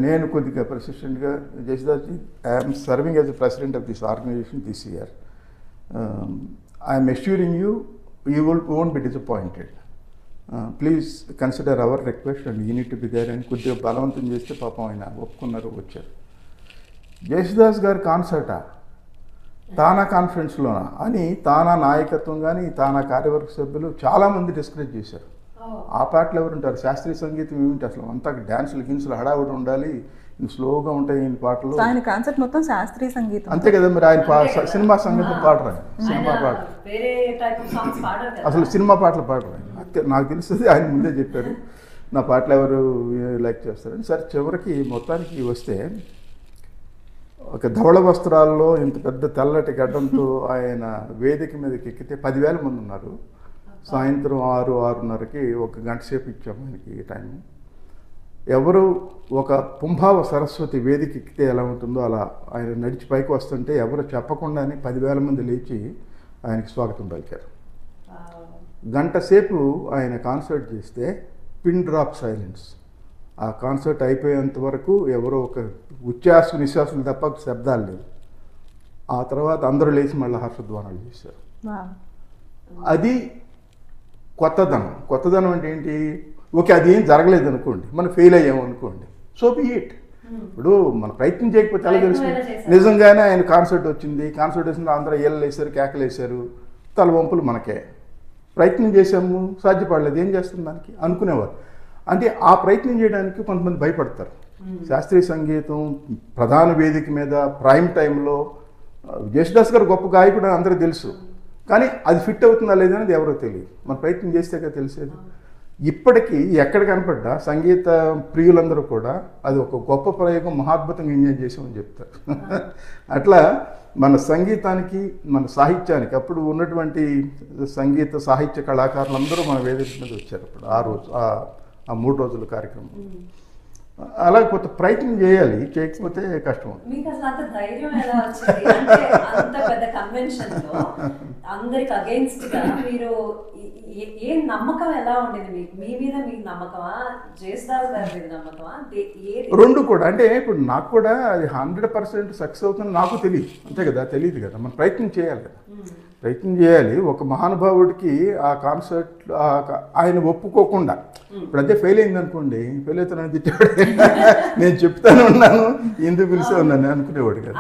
నేను కొద్దిగా పర్సిస్టెంట్గా, Jayasudasji, I'm serving as the president of this organization this year. I'm assuring you won't be disappointed. Please consider our request and you need to be there అని కొద్దిగా బలవంతం చేస్తే పాపం ఆయన ఒప్పుకున్నారు, వచ్చారు. జయసుదాస్ గారి కాన్సర్టా, తానా కాన్ఫరెన్స్లోనా అని తానా నాయకత్వం కానీ తానా కార్యవర్గ సభ్యులు చాలామంది డిస్కరేజ్ చేశారు. ఆ పాటలు ఎవరు ఉంటారు, శాస్త్రీయ సంగీతం ఏమిటి అసలు, అంతా డ్యాన్సులు గిన్సులు హడావుడి ఉండాలి, స్లోగా ఉంటాయి ఈ పాటలు. ఆయన కాన్సెప్ట్ మొత్తం శాస్త్రీయ సంగీతం. అంతే కదా మరి, ఆయన సినిమా సంగీతం పాడరా, సినిమా పాట అసలు సినిమా పాటలు పాడరా. నాకు తెలుస్తుంది, ఆయన ముందే చెప్పారు నా పాటలు ఎవరు లైక్ చేస్తారని. సరే చివరికి మొత్తానికి వస్తే ఒక ధవళ వస్త్రాల్లో ఇంత పెద్ద తెల్లటి గడ్డంతో ఆయన వేదిక మీదకి ఎక్కితే 10,000 మంది ఉన్నారు. సాయంత్రం 6-6:30కి 1 గంట సేపు ఇచ్చాము ఆయనకి టైం. ఎవరు ఒక పుంభావ సరస్వతి వేదిక ఎక్కితే ఎలా ఉంటుందో అలా ఆయన నడిచి పైకి వస్తుంటే ఎవరు చెప్పకుండానే 10,000 మంది లేచి ఆయనకి స్వాగతం పలికారు. గంట సేపు ఆయన కాన్సర్ట్ చేస్తే పిన్ డ్రాప్ సైలెన్స్. ఆ కాన్సర్ట్ అయిపోయేంత వరకు ఎవరో ఒక ఉచ్ఛ్వాస నిశ్వాసాలు తప్ప శబ్దాలు లేవు. ఆ తర్వాత అందరూ లేచి మళ్ళీ హర్షధ్వానాలు చేశారు. అది కొత్తదనం అంటే ఏంటి, ఓకే అది ఏం జరగలేదు అనుకోండి, మనం ఫెయిల్ అయ్యాము అనుకోండి, సో బి ఇట్. ఇప్పుడు మన ప్రయత్నం చేయకపోతే ఎలా తెలుస్తుంది. నిజంగానే ఆయన కాన్సర్ట్ వచ్చింది, కాన్సర్ట్ వచ్చింది, అందరూ ఏళ్ళు వేశారు, కేకలు వేశారు, తలవంపులు మనకే. ప్రయత్నం చేసాము, సాధ్యపడలేదు, ఏం చేస్తుంది దానికి అనుకునేవారు. అంటే ఆ ప్రయత్నం చేయడానికి కొంతమంది భయపడతారు. శాస్త్రీయ సంగీతం ప్రధాన వేదిక మీద ప్రైమ్ టైంలో జయసుదాస్ గారు గొప్ప గాయకుడు అని అందరూ తెలుసు, కానీ అది ఫిట్ అవుతుందా లేదనేది ఎవరో తెలియదు. మన ప్రయత్నం చేస్తే కదా తెలిసేది. ఇప్పటికీ ఎక్కడ కనపడ్డా సంగీత ప్రియులందరూ కూడా అది ఒక గొప్ప ప్రయోగం, మహాద్భుతంగా ఎంజాయ్ చేసామని చెప్తారు. అట్లా మన సంగీతానికి, మన సాహిత్యానికి అప్పుడు ఉన్నటువంటి సంగీత సాహిత్య కళాకారులందరూ మన వేదిక మీద వచ్చారు. అప్పుడు ఆ 3 రోజుల కార్యక్రమం. అలా కొంత ప్రయత్నం చేయాలి, చేయకపోతే కష్టం. మీకు అసలు అంత ధైర్యం ఎలా వచ్చింది? అంటే అంత పెద్ద కన్వెన్షన్ లో అందరికి అగైన్స్ట్ గా మీరు ఏ నమ్మకం ఎలా ఉండేది మీకు? మీ మీద మీకు నమ్మకమా, జయసుదాస్ గారి మీద నమ్మకమా? రెండు కూడా. అంటే ఇప్పుడు నాకు కూడా అది 100% సక్సెస్ అవుతుందని నాకు తెలియదు, అంతే కదా, తెలియదు కదా. మనం ప్రయత్నం చేయాలి కదా, ప్రయత్నం చేయాలి. ఒక మహానుభావుడికి ఆ కాన్సర్ట్ ఆయన ఒప్పుకోకుండా ఇప్పుడు అదే ఫెయిల్ అయింది అనుకోండి, ఫెయిల్ అవుతానని తిట్టేవాడు, నేను చెప్తాను ఉన్నాను, ఎందుకు పిలిచే ఉన్నాను అనుకునేవాడు కదా.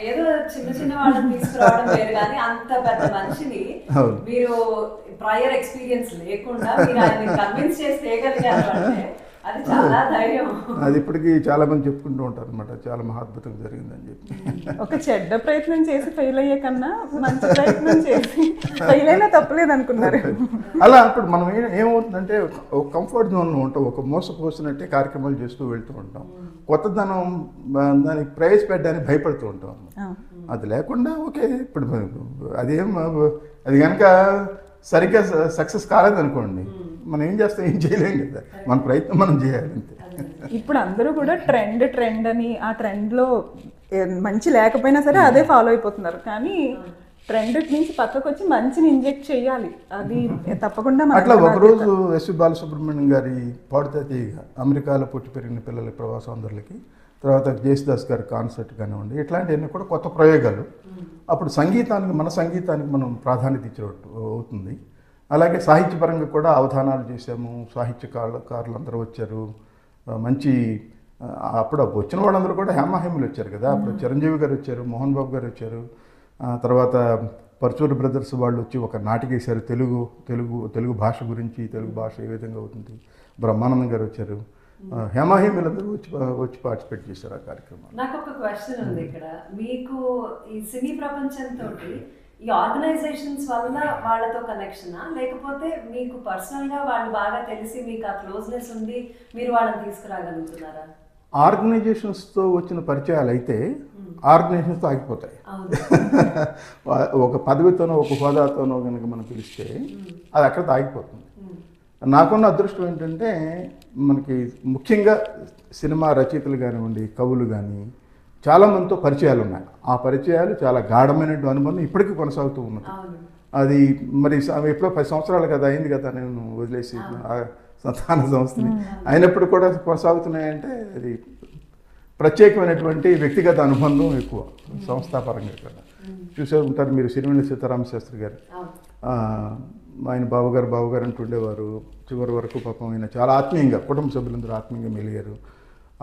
ఏదో చిన్న చిన్న వాళ్ళని తీసుకురావడం వేరు, కానీ అంత పెద్ద మనిషిని మీరు ప్రయర్ ఎక్స్పీరియన్స్ లేకుండా మీరు ఆయన్ని కన్విన్స్ చేసి చేయగలిగారు అంటే అది చాలా ధైర్యం. అది ఇప్పటికీ చాలా మంది చెప్పుకుంటూ ఉంటారు అనమాట, చాలా మహాద్భుతంగా జరిగిందని చెప్పి. ఒక చెడ్డ ప్రయత్నం చేసి ఫెయిల్ అయ్యే కన్నా మంచి ప్రయత్నం చేసి ఫెయిల్ అయినా తప్పలేదు అనుకున్నారు. అలా ఇప్పుడు మనం ఏమవుతుందంటే ఒక కంఫర్ట్ జోన్లో ఉంటాం, ఒక మోసపోసినట్టే కార్యక్రమాలు చేస్తూ వెళ్తూ ఉంటాం. కొత్తదనం దానికి ప్రవేశపెట్టడానికి భయపడుతూ ఉంటాం. అది లేకుండా ఓకే, ఇప్పుడు అది కనుక సరిగ్గా సక్సెస్ కాలేదనుకోండి, మనం ఏం చేస్తాం, ఏం చేయలేం కదా, మన ప్రయత్నం మనం చేయాలి అంతే. ఇప్పుడు అందరూ కూడా ట్రెండ్ అని ఆ ట్రెండ్లో మంచి లేకపోయినా సరే అదే ఫాలో అయిపోతున్నారు. కానీ ట్రెండ్ నుంచి పక్కకు వచ్చి మంచిని ఇంజెక్ట్ చేయాలి, అది తప్పకుండా. అట్లా ఒకరోజు ఎస్వి బాలసుబ్రహ్మణ్యం గారి పాడుతా తీయగా అమెరికాలో పుట్టి పెరిగిన పిల్లల ప్రవాసాంధ్రులకి, తర్వాత జయసుదాస్ గారి కాన్సర్ట్ కానివ్వండి, ఇట్లాంటివన్నీ కూడా కొత్త ప్రయోగాలు. అప్పుడు మన సంగీతానికి మనం ప్రాధాన్యత ఇచ్చినట్టు అవుతుంది. అలాగే సాహిత్యపరంగా కూడా అవధానాలు చేసాము, సాహిత్యకారులు అందరూ వచ్చారు. మంచి అప్పుడు వచ్చిన వాళ్ళందరూ కూడా హేమాహేములు వచ్చారు కదా. అప్పుడు చిరంజీవి గారు వచ్చారు, మోహన్ బాబు గారు వచ్చారు, తర్వాత పర్చూరు బ్రదర్స్ వాళ్ళు వచ్చి ఒక నాటిక వేశారు తెలుగు భాష గురించి, తెలుగు భాష ఏ విధంగా అవుతుంది. బ్రహ్మానందం గారు వచ్చారు, హేమాహేములందరూ వచ్చి పార్టిసిపేట్ చేశారు ఆ కార్యక్రమం. నాకు ఒక క్వశ్చన్ ఉంది ఇక్కడ. మీకు ఈ సినీ ప్రపంచంతో ఈ ఆర్గనైజేషన్స్ వల్ల వాళ్ళతో కనెక్షనా, లేకపోతే మీకు పర్సనల్గా వాళ్ళు బాగా తెలిసి మీకు ఆ క్లోజ్నెస్ ఉండి మీరు వాళ్ళని తీసుకురాగలుగుతున్నారా? ఆర్గనైజేషన్స్తో వచ్చిన పరిచయాలు అయితే ఆర్గనైజేషన్స్తో ఆగిపోతాయి. ఒక పదవితోనో ఒక హోదాతోనో కనుక మనం పిలిస్తే అది అక్కడ ఆగిపోతుంది. నాకున్న అదృష్టం ఏంటంటే మనకి ముఖ్యంగా సినిమా రచయితలు కానివ్వండి, కవులు కానీ చాలామందితో పరిచయాలు ఉన్నాయి. ఆ పరిచయాలు చాలా గాఢమైనటువంటి అనుబంధం ఇప్పటికీ కొనసాగుతూ ఉన్నది. అది మరి ఎప్పుడో 10 సంవత్సరాలు కదా అయింది కదా నేను వదిలేసి సంతాన సంస్థని, అయినప్పుడు కూడా కొనసాగుతున్నాయంటే అది ప్రత్యేకమైనటువంటి వ్యక్తిగత అనుబంధం ఎక్కువ సంస్థాపరంగా కదా. చూసే ఉంటారు మీరు సిరివెన్నెల సీతారామ శాస్త్రి గారు, ఆయన బావగారు అంటుండేవారు. చివరి వరకు పాపం ఆయన చాలా ఆత్మీయంగా కుటుంబ సభ్యులందరూ ఆత్మీయంగా మెలిగారు.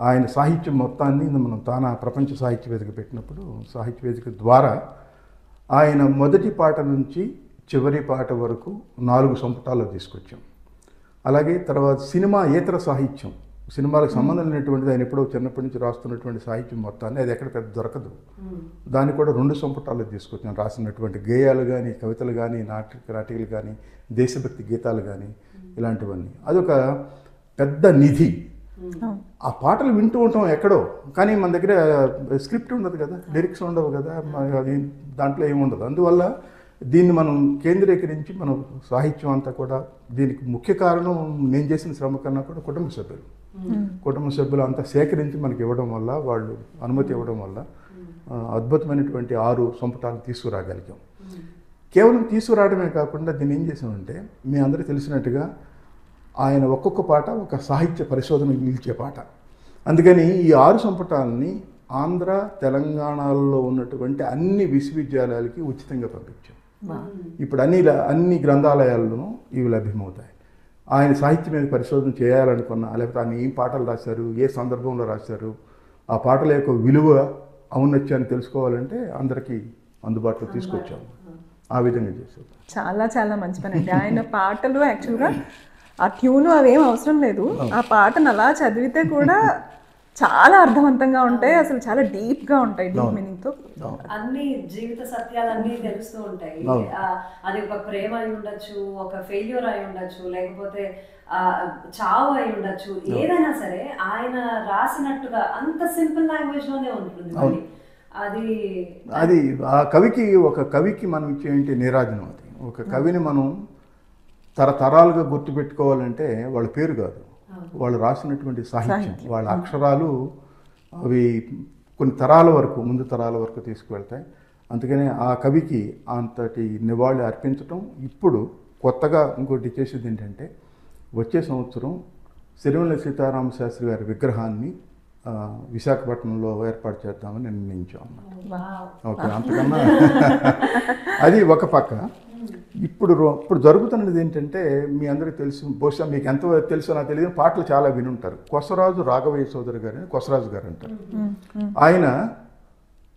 ఆయన సాహిత్యం మొత్తాన్ని మనం తానా ప్రపంచ సాహిత్య వేదిక పెట్టినప్పుడు సాహిత్య వేదిక ద్వారా ఆయన మొదటి పాట నుంచి చివరి పాట వరకు 4 సంపుటాల్లో తీసుకొచ్చాం. అలాగే తర్వాత సినిమాయేతర సాహిత్యం, సినిమాలకు సంబంధం లేనటువంటిది ఆయన ఎప్పుడో చిన్నప్పటి నుంచి రాస్తున్నటువంటి సాహిత్యం మొత్తాన్ని అది ఎక్కడ పెద్ద దొరకదు, దాన్ని కూడా 2 సంపుటాల్లో తీసుకొచ్చాను. రాసినటువంటి గేయాలు కానీ, కవితలు కానీ, నాటికలు కానీ, దేశభక్తి గీతాలు కానీ, ఇలాంటివన్నీ అదొక పెద్ద నిధి. ఆ పాటలు వింటూ ఉంటాం ఎక్కడో, కానీ మన దగ్గర స్క్రిప్ట్ ఉండదు కదా, లిరిక్స్ ఉండవు కదా, అది దాంట్లో ఏముండదు. అందువల్ల దీన్ని మనం కేంద్రీకరించి మనం సాహిత్యం అంతా కూడా, దీనికి ముఖ్య కారణం నేను చేసిన శ్రమ కన్నా కూడా కుటుంబ సభ్యులు అంతా సేకరించి మనకి ఇవ్వడం వల్ల, వాళ్ళు అనుమతి ఇవ్వడం వల్ల అద్భుతమైనటువంటి 6 సంపుటాలు తీసుకురాగలిగాం. కేవలం తీసుకురావడమే కాకుండా దీన్ని ఏం చేసామంటే, మీ అందరికీ తెలిసినట్టుగా ఆయన ఒక్కొక్క పాట ఒక సాహిత్య పరిశోధనకు నిలిచే పాట. అందుకని ఈ 6 సంపుటాలని ఆంధ్ర తెలంగాణలో ఉన్నటువంటి అన్ని విశ్వవిద్యాలయాలకి ఉచితంగా పంపించాం. ఇప్పుడు అన్ని గ్రంథాలయాల్లోనూ ఇవి లభ్యమవుతాయి. ఆయన సాహిత్యం మీద పరిశోధన చేయాలనుకున్నా, లేకపోతే ఆయన ఏం పాటలు రాశారు, ఏ సందర్భంలో రాశారు, ఆ పాటల యొక్క విలువ ఔన్నత్యాన్ని తెలుసుకోవాలంటే అందరికీ అందుబాటులో తీసుకొచ్చాము. ఆ విధంగా చేసాం. చాలా చాలా మంచి పని అండి. ఆయన పాటలు యాక్చువల్గా ఆ ట్యూను అవేం అవసరం లేదు, ఆ పాటను అలా చదివితే కూడా చాలా అర్థవంతంగా ఉంటాయి, అసలు చాలా డీప్గా ఉంటాయి, డీప్ మీనింగ్తో. అన్ని జీవిత సత్యాలన్నీ తెలుస్తూ ఉంటాయి. అది ఒక ప్రేమ అయి ఉండొచ్చు, ఒక ఫెయిల్యూర్ అయి ఉండొచ్చు, లేకపోతే చావు అయి ఉండొచ్చు, ఏదైనా సరే ఆయన రాసినట్టుగా అంత సింపుల్ లాంగ్వేజ్ లోనే ఉంటుంది. అది ఆ కవికి మనం ఇచ్చే నీరాజనం. అది ఒక కవిని మనం తరతరాలుగా గుర్తుపెట్టుకోవాలంటే వాళ్ళ పేరు కాదు, వాళ్ళు రాసినటువంటి సాహిత్యం, వాళ్ళ అక్షరాలు అవి కొన్ని తరాల వరకు, ముందు తరాల వరకు తీసుకువెళ్తాయి. అందుకనే ఆ కవికి అంతటి నివాళి అర్పించటం. ఇప్పుడు కొత్తగా ఇంకోటి చేసేది ఏంటంటే, వచ్చే సంవత్సరం సిరివెన్నెల సీతారామ శాస్త్రి గారి విగ్రహాన్ని విశాఖపట్నంలో ఏర్పాటు చేద్దామని నిర్ణయించాం. ఓకే, అంతకన్నా అది ఒక పక్క. ఇప్పుడు జరుగుతున్నది ఏంటంటే, మీ అందరికీ తెలుసు, బహుశా మీకు ఎంత తెలుసో నాకు తెలియదు, పాటలు చాలా వినుంటారు. కొసరాజు రాఘవయ్య చౌదరి గారు, కొసరాజు గారు అంటారు. ఆయన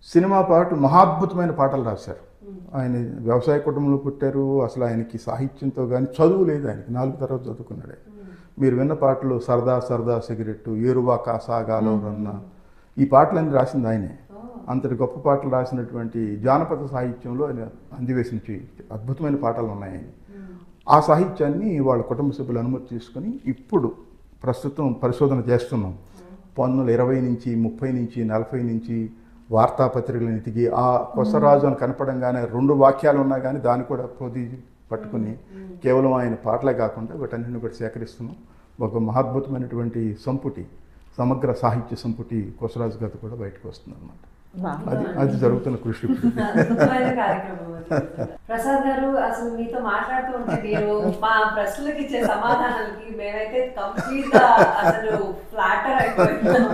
సినిమా పాటలు, మహాద్భుతమైన పాటలు రాశారు. ఆయన వ్యవసాయ కుటుంబంలో పుట్టారు. అసలు ఆయనకి సాహిత్యంతో కానీ చదువు లేదు, ఆయనకి 4 తరగతి చదువుకున్నాడు. మీరు విన్న పాటలు సరదా సరదా సిగరెట్టు, ఏరువాక సాగాలో రన్న, ఈ పాటలన్నీ రాసింది ఆయనే. అంతటి గొప్ప పాటలు రాసినటువంటి జానపద సాహిత్యంలో ఆయన అందివేసిన అద్భుతమైన పాటలు ఉన్నాయని, ఆ సాహిత్యాన్ని వాళ్ళ కుటుంబ సభ్యులు అనుమతి తీసుకొని ఇప్పుడు ప్రస్తుతం పరిశోధన చేస్తున్నాం. 1920 నుంచి 30 నుంచి 40 నుంచి వార్తాపత్రికలను ఎతికి ఆ కొసరాజు అని కనపడంగానే 2 వాక్యాలు ఉన్నా కానీ దాన్ని కూడా పొది పట్టుకుని కేవలం ఆయన పాటలే కాకుండా వీటన్నిటిని కూడా సేకరిస్తున్నాం. ఒక మహాద్భుతమైనటువంటి సంపుటి, సమగ్ర సాహిత్య సంపుటి కొసరాజు గారు కూడా బయటకు వస్తుంది అన్నమాట. అది జరుగుతున్న కృషి. ప్రసాద్ గారు, అసలు మీతో మాట్లాడుతూ ఉంటే మీరు మా ప్రశ్నలకు ఇచ్చే సమాధానాలకి మేమైతే కంప్లీట్ గా అసలు ఫ్లాటర్ అయిపోయాం.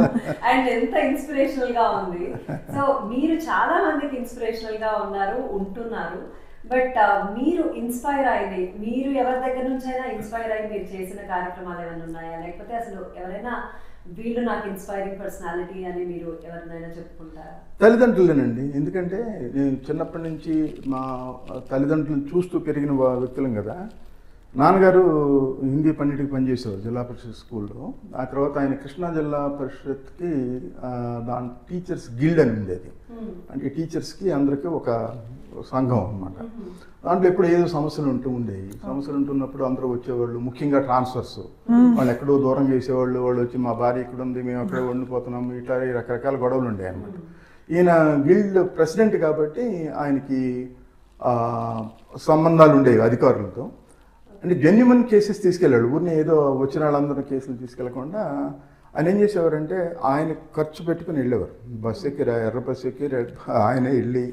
అండ్ ఎంత ఇన్స్పిరేషనల్ గా ఉంది. సో మీరు చాలా మందికి ఇన్స్పిరేషనల్ గా ఉంటున్నారు. బట్ మీరు ఇన్స్పైర్ అయ్యి, మీరు ఎవరి దగ్గర నుంచైనా ఇన్స్పైర్ అయ్యి మీరు చేసిన కార్యక్రమాలు ఏమైనా ఉన్నాయా? లేకపోతే అసలు ఎవరైనా వీళ్ళు నాకు ఇన్స్పైరింగ్ పర్సనాలిటీ అని మీరు ఎవరినైనా చెప్పుకుంటారా? తల్లిదండ్రులేనండి. ఎందుకంటే నేను చిన్నప్పటి నుంచి మా తల్లిదండ్రులను చూస్తూ పెరిగిన వ్యక్తులం కదా. నాన్నగారు హిందీ పండిట్కి పనిచేసేవారు జిల్లా పరిషత్ స్కూల్లో. ఆ తర్వాత ఆయన కృష్ణా జిల్లా పరిషత్కి దాని టీచర్స్ గిల్డ్ అని ఉండేది. అంటే టీచర్స్కి అందరికీ ఒక సంఘం అన్నమాట. దాంట్లో ఎప్పుడు ఏదో సమస్యలు ఉండేవి. సమస్యలు ఉంటున్నప్పుడు అందరూ వచ్చేవాళ్ళు, ముఖ్యంగా ట్రాన్స్ఫర్స్, వాళ్ళు ఎక్కడో దూరం చేసేవాళ్ళు. వాళ్ళు వచ్చి మా భార్య ఇక్కడ ఉంది, మేము అక్కడే వండిపోతున్నాము, ఇట్లా రకరకాల గొడవలు ఉండేవి అన్నమాట. ఈయన గిల్డ్ ప్రెసిడెంట్ కాబట్టి ఆయనకి సంబంధాలు ఉండేవి అధికారులతో. అంటే జెన్యుమన్ కేసెస్ తీసుకెళ్ళాడు. ఊరిని ఏదో వచ్చిన వాళ్ళందరూ కేసులు తీసుకెళ్లకుండా ఆయన ఏం చేసేవారంటే ఆయన ఖర్చు పెట్టుకుని వెళ్ళేవారు. బస్సు ఎక్కి ఎర్ర బస్సు ఎక్కి ఆయనే వెళ్ళి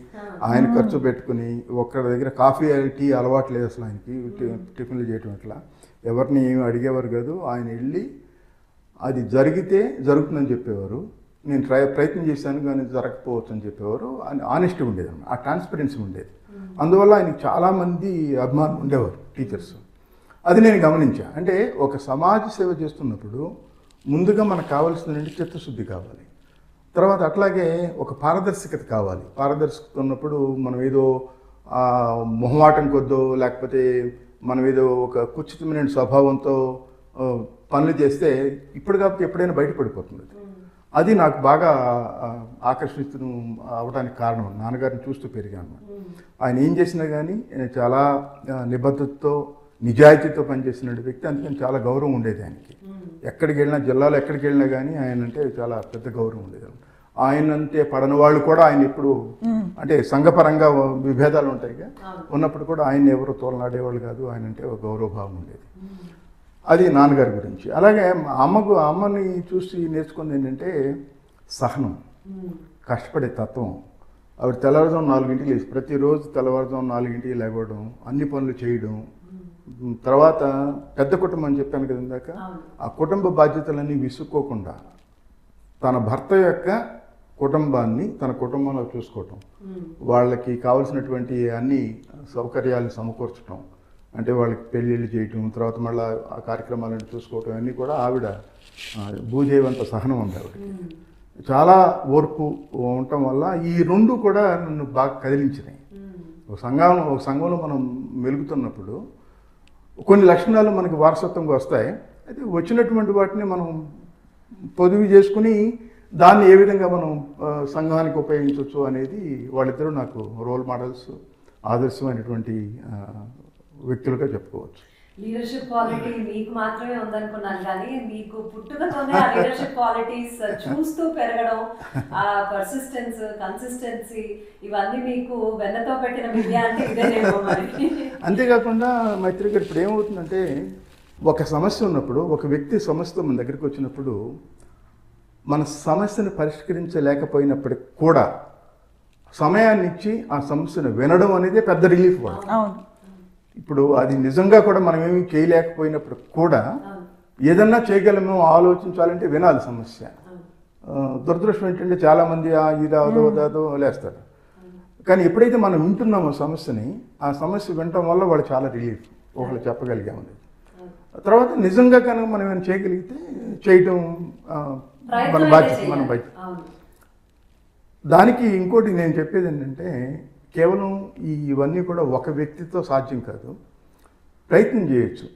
ఆయన ఖర్చు పెట్టుకుని, ఒక్కడి దగ్గర కాఫీ టీ అలవాటు లేదు అసలు ఆయనకి, టిఫిన్లు చేయటం ఇట్లా ఎవరిని ఏమి అడిగేవారు కాదు. ఆయన వెళ్ళి అది జరిగితే జరుగుతుందని చెప్పేవారు, నేను ప్రయత్నం చేశాను కానీ జరగకపోవచ్చు అని చెప్పేవారు. ఆనెస్టీ ఉండేది, ఆ ట్రాన్స్పరెన్సీ ఉండేది. అందువల్ల ఆయనకి చాలామంది అభిమానులు ఉండేవారు, టీచర్స్. అది నేను గమనించాను. అంటే ఒక సమాజ సేవ చేస్తున్నప్పుడు ముందుగా మనకు కావాల్సిందంటే చిత్తశుద్ధి కావాలి. తర్వాత అట్లాగే ఒక పారదర్శకత కావాలి. పారదర్శకత ఉన్నప్పుడు మనం ఏదో మొహమాటం కొద్దో, లేకపోతే మనం ఏదో ఒక కుచితమైన స్వభావంతో పనులు చేస్తే ఇప్పుడు కాకపోతే ఎప్పుడైనా బయటపడిపోతుంది. అది నాకు బాగా ఆకర్షిస్తూ అవడానికి కారణం. నాన్నగారిని చూస్తూ పెరిగాను. ఆయన ఏం చేసినా కానీ చాలా నిబద్ధతతో, నిజాయితీతో పనిచేసిన వ్యక్తి. అందుకని చాలా గౌరవం ఉండేది ఆయనకి. ఎక్కడికి వెళ్ళినా, జిల్లాలో ఎక్కడికి వెళ్ళినా కానీ ఆయన అంటే చాలా పెద్ద గౌరవం ఉండేది. ఆయన అంటే పడని వాళ్ళు కూడా ఆయన ఎప్పుడు, అంటే సంఘపరంగా విభేదాలు ఉంటాయి ఉన్నప్పుడు కూడా ఆయన ఎవరు తోలనాడేవాళ్ళు కాదు. ఆయన అంటే ఒక గౌరవభావం ఉండేది. అది నాన్నగారి గురించి. అలాగే అమ్మని చూసి నేర్చుకుంది ఏంటంటే సహనం, కష్టపడే తత్వం. ఆవిడ తెల్లవారుజాము 4 లేచి, ప్రతిరోజు తెల్లవారుజాము 4 లేవడం, అన్ని పనులు చేయడం. తర్వాత పెద్ద కుటుంబం అని చెప్పాను కదా ఇందాక, ఆ కుటుంబ బాధ్యతలన్నీ విసుక్కోకుండా తన భర్త యొక్క కుటుంబాన్ని తన కుటుంబంలో చూసుకోవటం, వాళ్ళకి కావాల్సినటువంటి అన్ని సౌకర్యాలను సమకూర్చడం, అంటే వాళ్ళకి పెళ్ళిళ్ళు చేయటం, తర్వాత మళ్ళీ ఆ కార్యక్రమాలను చూసుకోవటం, అన్నీ కూడా ఆవిడ భూజేవంత సహనం ఉంది ఆవిడకి. చాలా ఓర్పు ఉండటం వల్ల ఈ రెండు కూడా నన్ను బాగా కదిలించినాయి. ఒక సంఘంలో మనం మెలుగుతున్నప్పుడు కొన్ని లక్షణాలు మనకి వారసత్వంగా వస్తాయి. అయితే వచ్చినటువంటి వాటిని మనం పొదువు చేసుకుని దాన్ని ఏ విధంగా మనం సంఘానికి ఉపయోగించవచ్చు అనేది వాళ్ళిద్దరూ నాకు రోల్ మోడల్స్, ఆదర్శమైనటువంటి వ్యక్తులుగా చెప్పుకోవచ్చు. లీడర్షిప్ క్వాలిటీ మీకు మాత్రమే ఉందనుకున్నాను, కానీ మీకు పుట్టుకతోనే ఆ లీడర్షిప్ క్వాలిటీస్ చూస్తూ పెరగడం, ఆ పర్సిస్టెన్స్, కన్సిస్టెన్సీ, ఇవన్నీ మీకు వెన్నతో పెట్టిన విద్య అంటే ఇదేనేమో మరి. అంతేకాకుండా మైత్రి గారు, ఇప్పుడు ఏమవుతుందంటే ఒక సమస్య ఉన్నప్పుడు, ఒక వ్యక్తి సమస్యతో మన దగ్గరికి వచ్చినప్పుడు మన సమస్యను పరిష్కరించలేకపోయినప్పటికి కూడా సమయాన్ని ఇచ్చి ఆ సమస్యను వినడం అనేది పెద్ద రిలీఫ్ కూడా. ఇప్పుడు అది నిజంగా కూడా మనం ఏమీ చేయలేకపోయినప్పుడు కూడా ఏదన్నా చేయగలమో ఆలోచించాలంటే వినాలి సమస్య. దురదృష్టం ఏంటంటే చాలామంది ఇది అదో లేస్తారు. కానీ ఎప్పుడైతే మనం వింటున్నామో సమస్యని, ఆ సమస్య వినటం వల్ల వాళ్ళు చాలా రిలీఫ్, ఒకళ్ళు చెప్పగలిగాము. తర్వాత నిజంగా కనుక మనం ఏమైనా చేయగలిగితే చేయటం మన బాధ్యత, మన బాధ్యత. దానికి ఇంకోటి నేను చెప్పేది ఏంటంటే, కేవలం ఇవన్నీ కూడా ఒక వ్యక్తితో సాధ్యం కాదు. ప్రయత్నం చేయొచ్చు,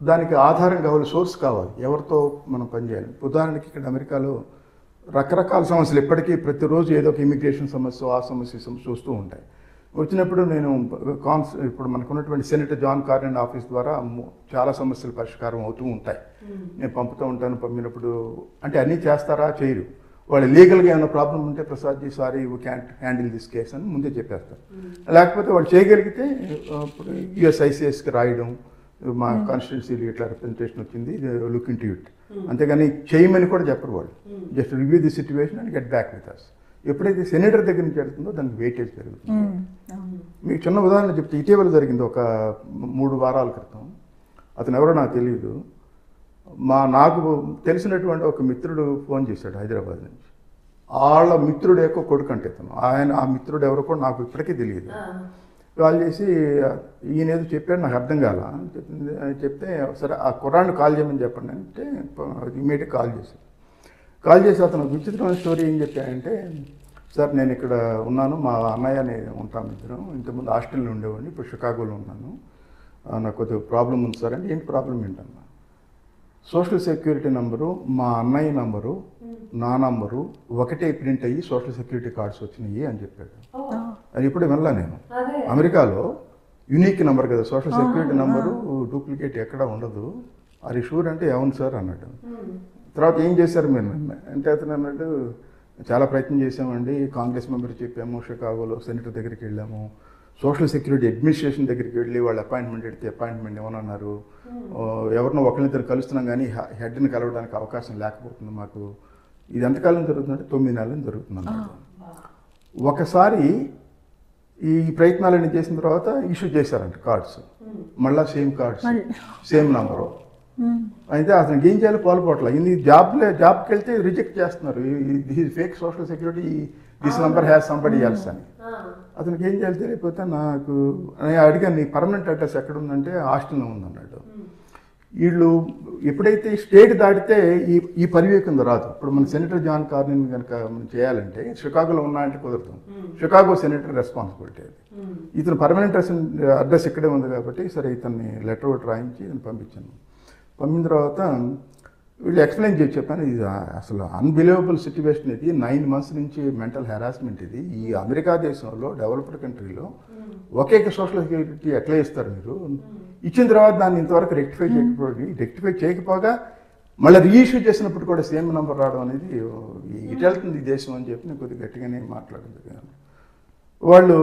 దానికి ఆధారం కావాలి, సోర్స్ కావాలి, ఎవరితో మనం పనిచేయాలి. ఉదాహరణకి ఇక్కడ అమెరికాలో రకరకాల సమస్యలు ఇప్పటికీ ప్రతిరోజు ఏదో ఒక ఇమిగ్రేషన్ సమస్య, ఆ సమస్య చూస్తూ ఉంటాయి. వచ్చినప్పుడు నేను ఇప్పుడు మనకున్నటువంటి సెనేటర్ జాన్ కార్నెన్ ఆఫీస్ ద్వారా చాలా సమస్యలు పరిష్కారం అవుతూ ఉంటాయి. నేను పంపుతూ ఉంటాను. పంపినప్పుడు అంటే అన్నీ చేస్తారా, చేయరు. వాళ్ళు లీగల్గా ఏమైనా ప్రాబ్లం ఉంటే, Prasad ji sorry we can't handle this case అని ముందే చెప్పేస్తారు. లేకపోతే వాళ్ళు చేయగలిగితే ఇప్పుడు USICSకి రాయడం, మా కాన్స్టిట్యున్సీలో ఇట్లా రిప్రజెంటేషన్ వచ్చింది, లుక్ ఇంటూ ఇట్. అంతేగాని చేయమని కూడా చెప్పరు వాళ్ళు. Just review the situation and get back with us. ఎప్పుడైతే సెనేటర్ దగ్గర నుంచి వెళ్తుందో దానికి వెయిటేజ్ పెరుగుతుంది. మీకు చిన్న ఉదాహరణ చెప్తే, ఇటీవల జరిగింది ఒక 3 వారాల క్రితం. అతను ఎవరో నాకు తెలియదు. నాకు తెలిసినటువంటి ఒక మిత్రుడు ఫోన్ చేశాడు హైదరాబాద్ నుంచి. వాళ్ళ మిత్రుడు యొక్క కొడుకు అంటే ఇతను. ఆ మిత్రుడు ఎవరో కూడా నాకు ఇప్పటికీ తెలియదు. కాల్ చేసి ఈయన ఏదో చెప్పాడు, నాకు అర్థం కాల. చెప్తే సరే ఆ కుర్రాన్ని కాల్ చేయమని చెప్పండి అంటే ఇమీడియట్గా కాల్ చేసి అతను విచిత్రమైన స్టోరీ ఏం చెప్పాడంటే, సార్ నేను ఇక్కడ ఉన్నాను, మా అన్నయ్య నేను ఉంటాము ఇద్దరం, ఇంతకుముందు హాస్టల్లో ఉండేవాడిని, ఇప్పుడు షికాగోలో ఉన్నాను, నాకు కొద్దిగా ప్రాబ్లం ఉంది సార్ అంటే. ఏంటి ప్రాబ్లం ఏంటన్నా? సోషల్ సెక్యూరిటీ నంబరు, మా అన్నయ్య నంబరు, నా నంబరు ఒకటే ప్రింట్ అయ్యి సోషల్ సెక్యూరిటీ కార్డ్స్ వచ్చినాయి అని చెప్పాడు. అది ఇప్పుడే వెళ్ళా నేను. అదే అమెరికాలో యూనిక్ నెంబర్ కదా, సోషల్ సెక్యూరిటీ నెంబరు డూప్లికేట్ ఎక్కడా ఉండదు. అది షూర్ అంటే అవును సార్ అన్నాడు. తర్వాత ఏం చేశారు మీరు అంటే అతను అన్నాడు, చాలా ప్రయత్నం చేసామండి, కాంగ్రెస్ మెంబర్ చెప్పాము, షికాగోలో సెనేటర్ దగ్గరికి వెళ్ళాము, సోషల్ సెక్యూరిటీ అడ్మినిస్ట్రేషన్ దగ్గరికి వెళ్ళి వాళ్ళు అపాయింట్మెంట్ ఎడితే అపాయింట్మెంట్ ఇవ్వనన్నారు, ఎవరినో ఒకరినిద్దరు కలుస్తున్నాం కానీ హెడ్ని కలవడానికి అవకాశం లేకపోతుంది మాకు. ఇది ఎంతకాలం జరుగుతుందంటే 9 నెలలు జరుగుతుంది అన్నమాట. ఒకసారి ఈ ప్రయత్నాలన్నీ చేసిన తర్వాత ఇష్యూ చేశారంట కార్డ్స్, మళ్ళీ సేమ్ కార్డ్స్ సేమ్ నంబరు. అయితే అతనికి ఏం చేయాలో పాల్పోవట్లేదు. ఇది జాబ్కి వెళ్తే రిజెక్ట్ చేస్తున్నారు, this fake social security, this number has somebody else అని. అతనికి ఏం చేయాలి తెలియకపోతే నాకు అడిగాను, నీ పర్మనెంట్ అడ్రస్ ఎక్కడ ఉందంటే హాస్టల్లో ఉందన్నాడు. వీళ్ళు ఎప్పుడైతే స్టేట్ దాటితే ఈ పరివే కింద రాదు. ఇప్పుడు మన సెనేటర్ జాన్ కార్నిన్ కనుక మనం చేయాలంటే షికాగోలో ఉన్నాయంటే కుదరదు, షికాగో సెనేటర్ రెస్పాన్సిబిలిటీ అది. ఇతను పర్మనెంట్ అడ్రస్ ఇక్కడే ఉంది కాబట్టి సరే ఇతన్ని లెటర్ ఒకటి రాయించి ఇతను పంపించాను. పంపిన తర్వాత వీళ్ళు ఎక్స్ప్లెయిన్ చేసి చెప్పాను, ఇది అసలు అన్బిలీవబుల్ సిచ్యువేషన్, ఇది 9 months నుంచి మెంటల్ హెరాస్మెంట్. ఇది ఈ అమెరికా దేశంలో డెవలప్డ్ కంట్రీలో ఒకే సోషల్ సెక్యూరిటీ ఎట్లా ఇస్తారు మీరు, ఇచ్చిన తర్వాత దాన్ని ఇంతవరకు రెక్టిఫై చేయకపోగా మళ్ళీ రీఇష్యూ చేసినప్పుడు కూడా సేమ్ నెంబర్ రావడం అనేది ఇటు వెళ్తుంది ఈ దేశం అని చెప్పి నేను కొద్దిగా గట్టిగానే మాట్లాడదు. వాళ్ళు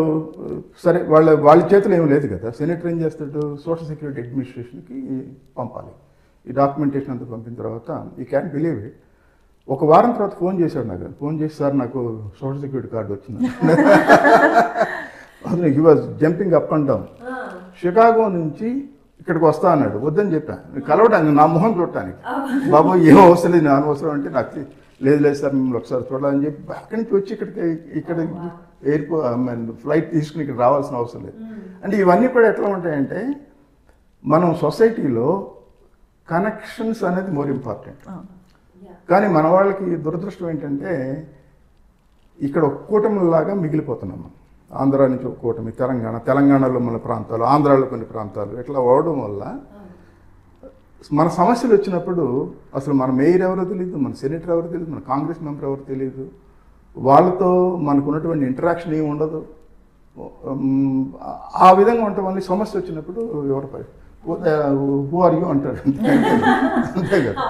సరే వాళ్ళ చేతిలో ఏం లేదు కదా, సెనేటర్ ఏం చేస్తాడు, సోషల్ సెక్యూరిటీ అడ్మినిస్ట్రేషన్కి పంపాలి. ఈ డాక్యుమెంటేషన్ అంతా పంపిన తర్వాత ఈ క్యాన్ బిలీవ్ ఇట్, ఒక వారం తర్వాత ఫోన్ చేశాడు నాకు. ఫోన్ చేసి సార్ నాకు సోషల్ సెక్యూరిటీ కార్డు వచ్చింది. He was jumping up and down. Chicago నుంచి ఇక్కడికి వస్తా అన్నాడు, వద్దని చెప్పాను కలవడానికి, నా మొహం చూడటానికి. బాబు ఏం అవసరం లేదు, నేను అవసరం అంటే నాకు లేదు సార్ మిమ్మల్ని ఒకసారి చూడాలని చెప్పి అక్కడి నుంచి వచ్చి ఇక్కడ ఫ్లైట్ తీసుకుని ఇక్కడ రావాల్సిన అవసరం లేదు. అంటే ఇవన్నీ కూడా ఎట్లా ఉంటాయంటే మనం సొసైటీలో కనెక్షన్స్ అనేది మోర్ ఇంపార్టెంట్. కానీ మన వాళ్ళకి దురదృష్టం ఏంటంటే ఇక్కడ ఒక కూటమిలాగా మిగిలిపోతున్నాం. ఆంధ్ర నుంచి ఒక కూటమి, తెలంగాణలో మన ప్రాంతాలు, ఆంధ్రాలో కొన్ని ప్రాంతాలు, ఇట్లా అవడం వల్ల మన సమస్యలు వచ్చినప్పుడు అసలు మన మేయర్ ఎవరో తెలియదు, మన సెనేటర్ ఎవరో తెలియదు, మన కాంగ్రెస్ మెంబర్ ఎవరో తెలియదు, వాళ్ళతో మనకు ఉన్నటువంటి ఇంటరాక్షన్ ఏమి ఉండదు. ఆ విధంగా ఉండటం వల్ల సమస్య వచ్చినప్పుడు ఎవరు హూ ఆర్ యూ అంటారు, అంతే కదా.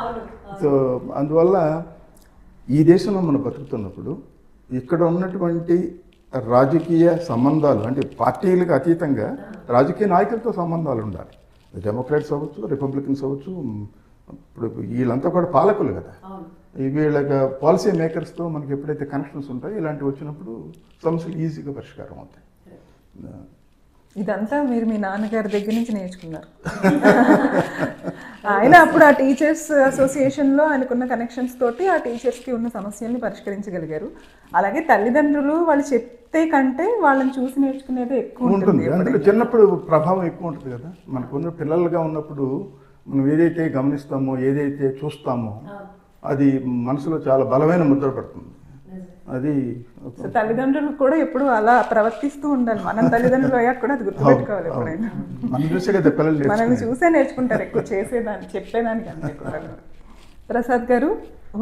సో అందువల్ల ఈ దేశంలో మనం బతుకుతున్నప్పుడు ఇక్కడ ఉన్నటువంటి రాజకీయ సంబంధాలు అంటే పార్టీలకు అతీతంగా రాజకీయ నాయకులతో సంబంధాలు ఉండాలి. డెమోక్రాట్స్ అవ్వచ్చు, రిపబ్లికన్స్ అవ్వచ్చు, ఇప్పుడు వీళ్ళంతా కూడా పాలకులు కదా. వీళ్ళకి పాలసీ మేకర్స్తో మనకి ఎప్పుడైతే కనెక్షన్స్ ఉంటాయో ఇలాంటివి వచ్చినప్పుడు సమస్యలు ఈజీగా పరిష్కారం అవుతాయి. ఇదంతా మీరు మీ నాన్నగారి దగ్గర నుంచి నేర్చుకున్నారు. ఆయన అప్పుడు ఆ టీచర్స్ అసోసియేషన్లో ఆయనకున్న కనెక్షన్స్ తోటి ఆ టీచర్స్కి ఉన్న సమస్యల్ని పరిష్కరించగలిగారు. అలాగే తల్లిదండ్రులు వాళ్ళు చెప్తే కంటే వాళ్ళని చూసి నేర్చుకునేది ఎక్కువ ఉంటుంది. అందులో చిన్నప్పుడు ప్రభావం ఎక్కువ ఉంటుంది కదా. మనకున్న పిల్లలుగా ఉన్నప్పుడు మనం ఏదైతే గమనిస్తామో, ఏదైతే చూస్తామో అది మనసులో చాలా బలమైన ముద్ర పడుతుంది. అది తల్లిదండ్రులు కూడా ఎప్పుడు అలా ప్రవర్తిస్తూ ఉండాలి. మనం తల్లిదండ్రులు అయ్యాక కూడా అది గుర్తుపెట్టుకోవాలి. ఎప్పుడైనా మనల్ని చూసే నేర్చుకుంటారు ఎక్కువ, చేసేదాన్ని చెప్పేదానికంటే కూడా. ప్రసాద్ గారు,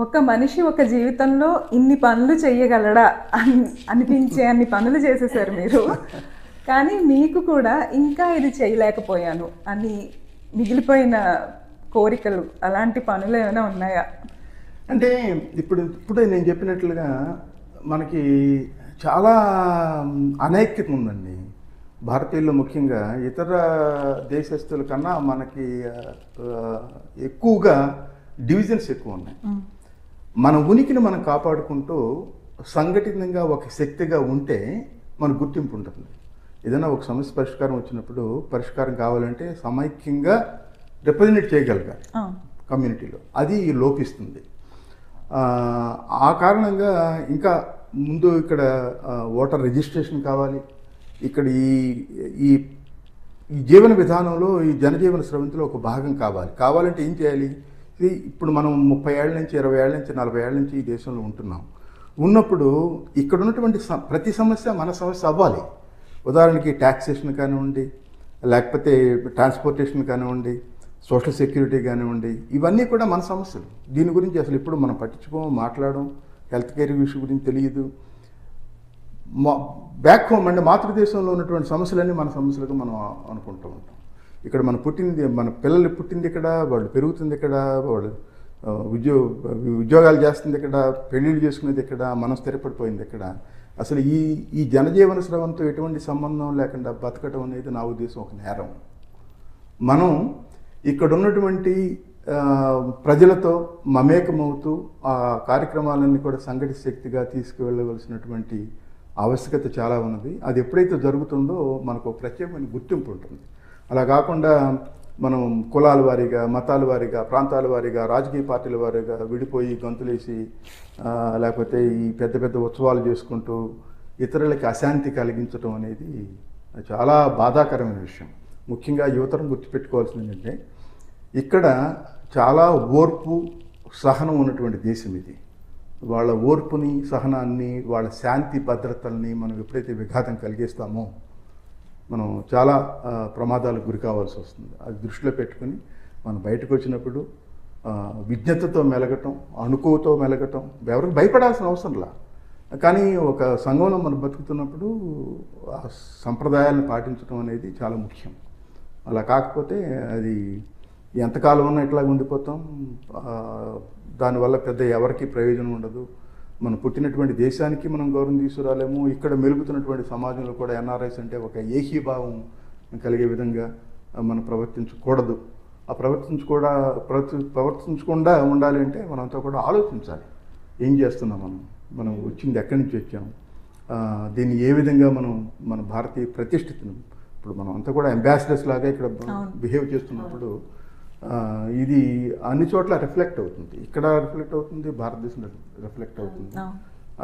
ఒక మనిషి ఒక జీవితంలో ఇన్ని పనులు చెయ్యగలడా అనిపించే అన్ని పనులు చేసేసారు మీరు. కానీ మీకు కూడా ఇంకా ఇది చేయలేకపోయాను అని మిగిలిపోయిన కోరికలు, అలాంటి పనులు ఏమైనా ఉన్నాయా? అంటే ఇప్పుడే నేను చెప్పినట్లుగా మనకి చాలా అనైక్యత ఉందండి భారతీయుల్లో. ముఖ్యంగా ఇతర దేశస్తుల కన్నా మనకి ఎక్కువగా డివిజన్స్ ఎక్కువ ఉన్నాయి. మన ఉనికిని మనం కాపాడుకుంటూ సంఘటితంగా ఒక శక్తిగా ఉంటే మన గుర్తింపు ఉంటుంది. ఏదైనా ఒక సమస్య పరిష్కారం వచ్చినప్పుడు పరిష్కారం కావాలంటే సమైక్యంగా రిప్రజెంట్ చేయగలగాలి కమ్యూనిటీలో, అది లోపిస్తుంది. ఆ కారణంగా ఇంకా ముందు ఇక్కడ ఓటర్ రిజిస్ట్రేషన్ కావాలి. ఇక్కడ ఈ జీవన విధానంలో, ఈ జనజీవన స్రవంతిలో ఒక భాగం కావాలంటే ఏం చేయాలి? ఇప్పుడు మనం 30 ఏళ్ళ నుంచి, 20 ఏళ్ళ నుంచి, 40 ఏళ్ళ నుంచి ఈ దేశంలో ఉన్నప్పుడు ఇక్కడ ఉన్నటువంటి ప్రతి సమస్య మన సమస్య అవ్వాలి. ఉదాహరణకి ట్యాక్సేషన్ కానివ్వండి, లేకపోతే ట్రాన్స్పోర్టేషన్ కానివ్వండి, సోషల్ సెక్యూరిటీ కానివ్వండి, ఇవన్నీ కూడా మన సమస్యలు. దీని గురించి అసలు ఇప్పుడు మనం పట్టించుకోము, మాట్లాడడం, హెల్త్ కేర్ విషయం గురించి తెలియదు. బ్యాక్ హోమ్ అంటే మాతృదేశంలో ఉన్నటువంటి సమస్యలన్నీ మన సమస్యలుగా మనం అనుకుంటూ ఉంటాం. ఇక్కడ మన పిల్లలు పుట్టింది ఇక్కడ, వాళ్ళు పెరుగుతుంది ఇక్కడ, వాళ్ళు ఉద్యోగాలు చేస్తుంది ఇక్కడ, పెళ్ళిళ్ళు చేసుకునేది ఇక్కడ, మనం స్థిరపడిపోయింది ఇక్కడ. అసలు ఈ జనజీవన స్రవంతో ఎటువంటి సంబంధం లేకుండా బతకటం అనేది నా ఉద్దేశం ఒక నేరం. మనం ఇక్కడ ఉన్నటువంటి ప్రజలతో మమేకమవుతూ ఆ కార్యక్రమాలన్నీ కూడా సంఘటిత శక్తిగా తీసుకువెళ్ళవలసినటువంటి ఆవశ్యకత చాలా ఉన్నది. అది ఎప్పుడైతే జరుగుతుందో మనకు ప్రత్యేకమైన గుర్తింపు ఉంటుంది. అలా కాకుండా మనం కులాల వారీగా, మతాల వారీగా, ప్రాంతాల వారీగా, రాజకీయ పార్టీల వారీగా విడిపోయి గంతులేసి లేకపోతే ఈ పెద్ద పెద్ద ఉత్సవాలు చేసుకుంటూ ఇతరులకి అశాంతి కలిగించడం అనేది చాలా బాధాకరమైన విషయం. ముఖ్యంగా యువతరం గుర్తుపెట్టుకోవాల్సింది ఏంటంటే ఇక్కడ చాలా ఓర్పు సహనం ఉన్నటువంటి దేశం ఇది. వాళ్ళ ఓర్పుని, సహనాన్ని, వాళ్ళ శాంతి భద్రతల్ని మనం ఎప్పుడైతే విఘాతం కలిగిస్తామో మనం చాలా ప్రమాదాలకు గురి కావాల్సి వస్తుంది. అది దృష్టిలో పెట్టుకుని మనం బయటకు వచ్చినప్పుడు విజ్ఞతతో మెలగటం, అణుకువతో మెలగటం, ఎవరికి భయపడాల్సిన అవసరంలా. కానీ ఒక సంఘంలో మనం బతుకుతున్నప్పుడు ఆ సంప్రదాయాలను పాటించడం అనేది చాలా ముఖ్యం. అలా కాకపోతే అది ఎంతకాలం ఉన్నా ఇట్లా ఉండిపోతాం. దానివల్ల పెద్ద ఎవరికి ప్రయోజనం ఉండదు. మనం పుట్టినటువంటి దేశానికి మనం గౌరవం తీసుకురాలేము. ఇక్కడ మెలుగుతున్నటువంటి సమాజంలో కూడా ఎన్ఆర్ఐస్ అంటే ఒక ఏకీభావం కలిగే విధంగా మనం ప్రవర్తించకూడదు. ఆ ప్రవర్తించకుండా ఉండాలి అంటే మనంతా కూడా ఆలోచించాలి. ఏం చేస్తున్నాం మనం వచ్చింది ఎక్కడి నుంచి వచ్చాం, దీన్ని ఏ విధంగా మన భారతీయ ప్రతిష్ఠితను ఇప్పుడు మనం అంతా కూడా అంబాసిడర్స్ లాగా ఇక్కడ బిహేవ్ చేస్తున్నప్పుడు ఇది అన్ని చోట్ల రిఫ్లెక్ట్ అవుతుంది. ఇక్కడ రిఫ్లెక్ట్ అవుతుంది, భారతదేశంలో రిఫ్లెక్ట్ అవుతుంది.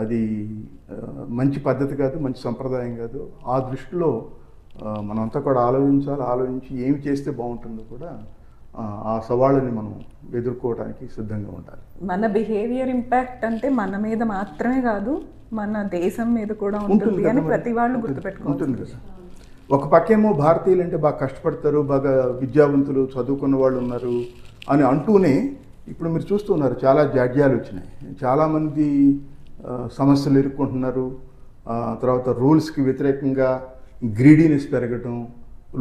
అది మంచి పద్ధతి కాదు, మంచి సంప్రదాయం కాదు. ఆ దృష్టిలో మనంతా కూడా ఆలోచించి ఏమి చేస్తే బాగుంటుందో కూడా ఆ సవాళ్ళని మనం ఎదుర్కోవడానికి సిద్ధంగా ఉండాలి. మన బిహేవియర్ ఇంపాక్ట్ అంటే మన మీద మాత్రమే కాదు, మన దేశం మీద కూడా ఉంటుంది అని ప్రతి వాళ్ళు గుర్తుపెట్టుకుంటుంది కదా. ఒక పక్కేమో భారతీయులు అంటే బాగా కష్టపడతారు, బాగా విద్యావంతులు, చదువుకున్న వాళ్ళు ఉన్నారు అని అంటూనే ఇప్పుడు మీరు చూస్తున్నారు చాలా జాడ్యాలు వచ్చినాయి. చాలామంది సమస్యలు ఎదుర్కొంటున్నారు. తర్వాత రూల్స్కి వ్యతిరేకంగా గ్రీడీనెస్ పెరగటం,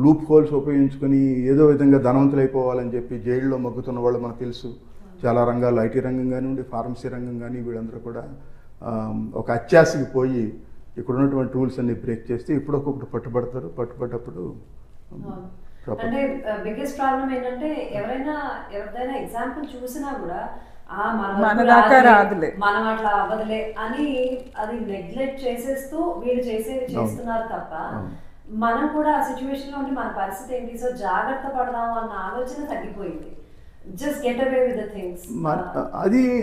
లూప్ హోల్స్ ఉపయోగించుకొని ఏదో విధంగా ధనవంతులు అయిపోవాలని చెప్పి జైల్లో మగ్గుతున్న వాళ్ళు మనకు తెలుసు. చాలా రంగాలు, ఐటీ రంగం కానివ్వండి, ఫార్మసీ రంగం కానీ, వీళ్ళందరూ కూడా ఒక అత్యాశకి పోయి ఇక్కడ ఉన్నటువంటి రూల్స్ అన్ని బ్రేక్ చేస్తే ఇప్పుడొకప్పుడు పట్టుబడ్డప్పుడు అంటే బిగ్గెస్ట్ ప్రాబ్లం ఏంటంటే ఎవరిదైనా ఎగ్జాంపుల్ చూసినా కూడా మన దాకా రాదులే, మనం అట్లా అవ్వదులే అని అది నెగ్లెక్ట్ చేసేస్తూ వీళ్ళు చేస్తున్నారు తప్ప మనం కూడా ఆ సిచ్యువేషన్ లో ఉండి మన పరిస్థితి ఏంటి, సో జాగ్రత్త పడదాము అన్న ఆలోచన తగ్గిపోయింది. Just get away with the things.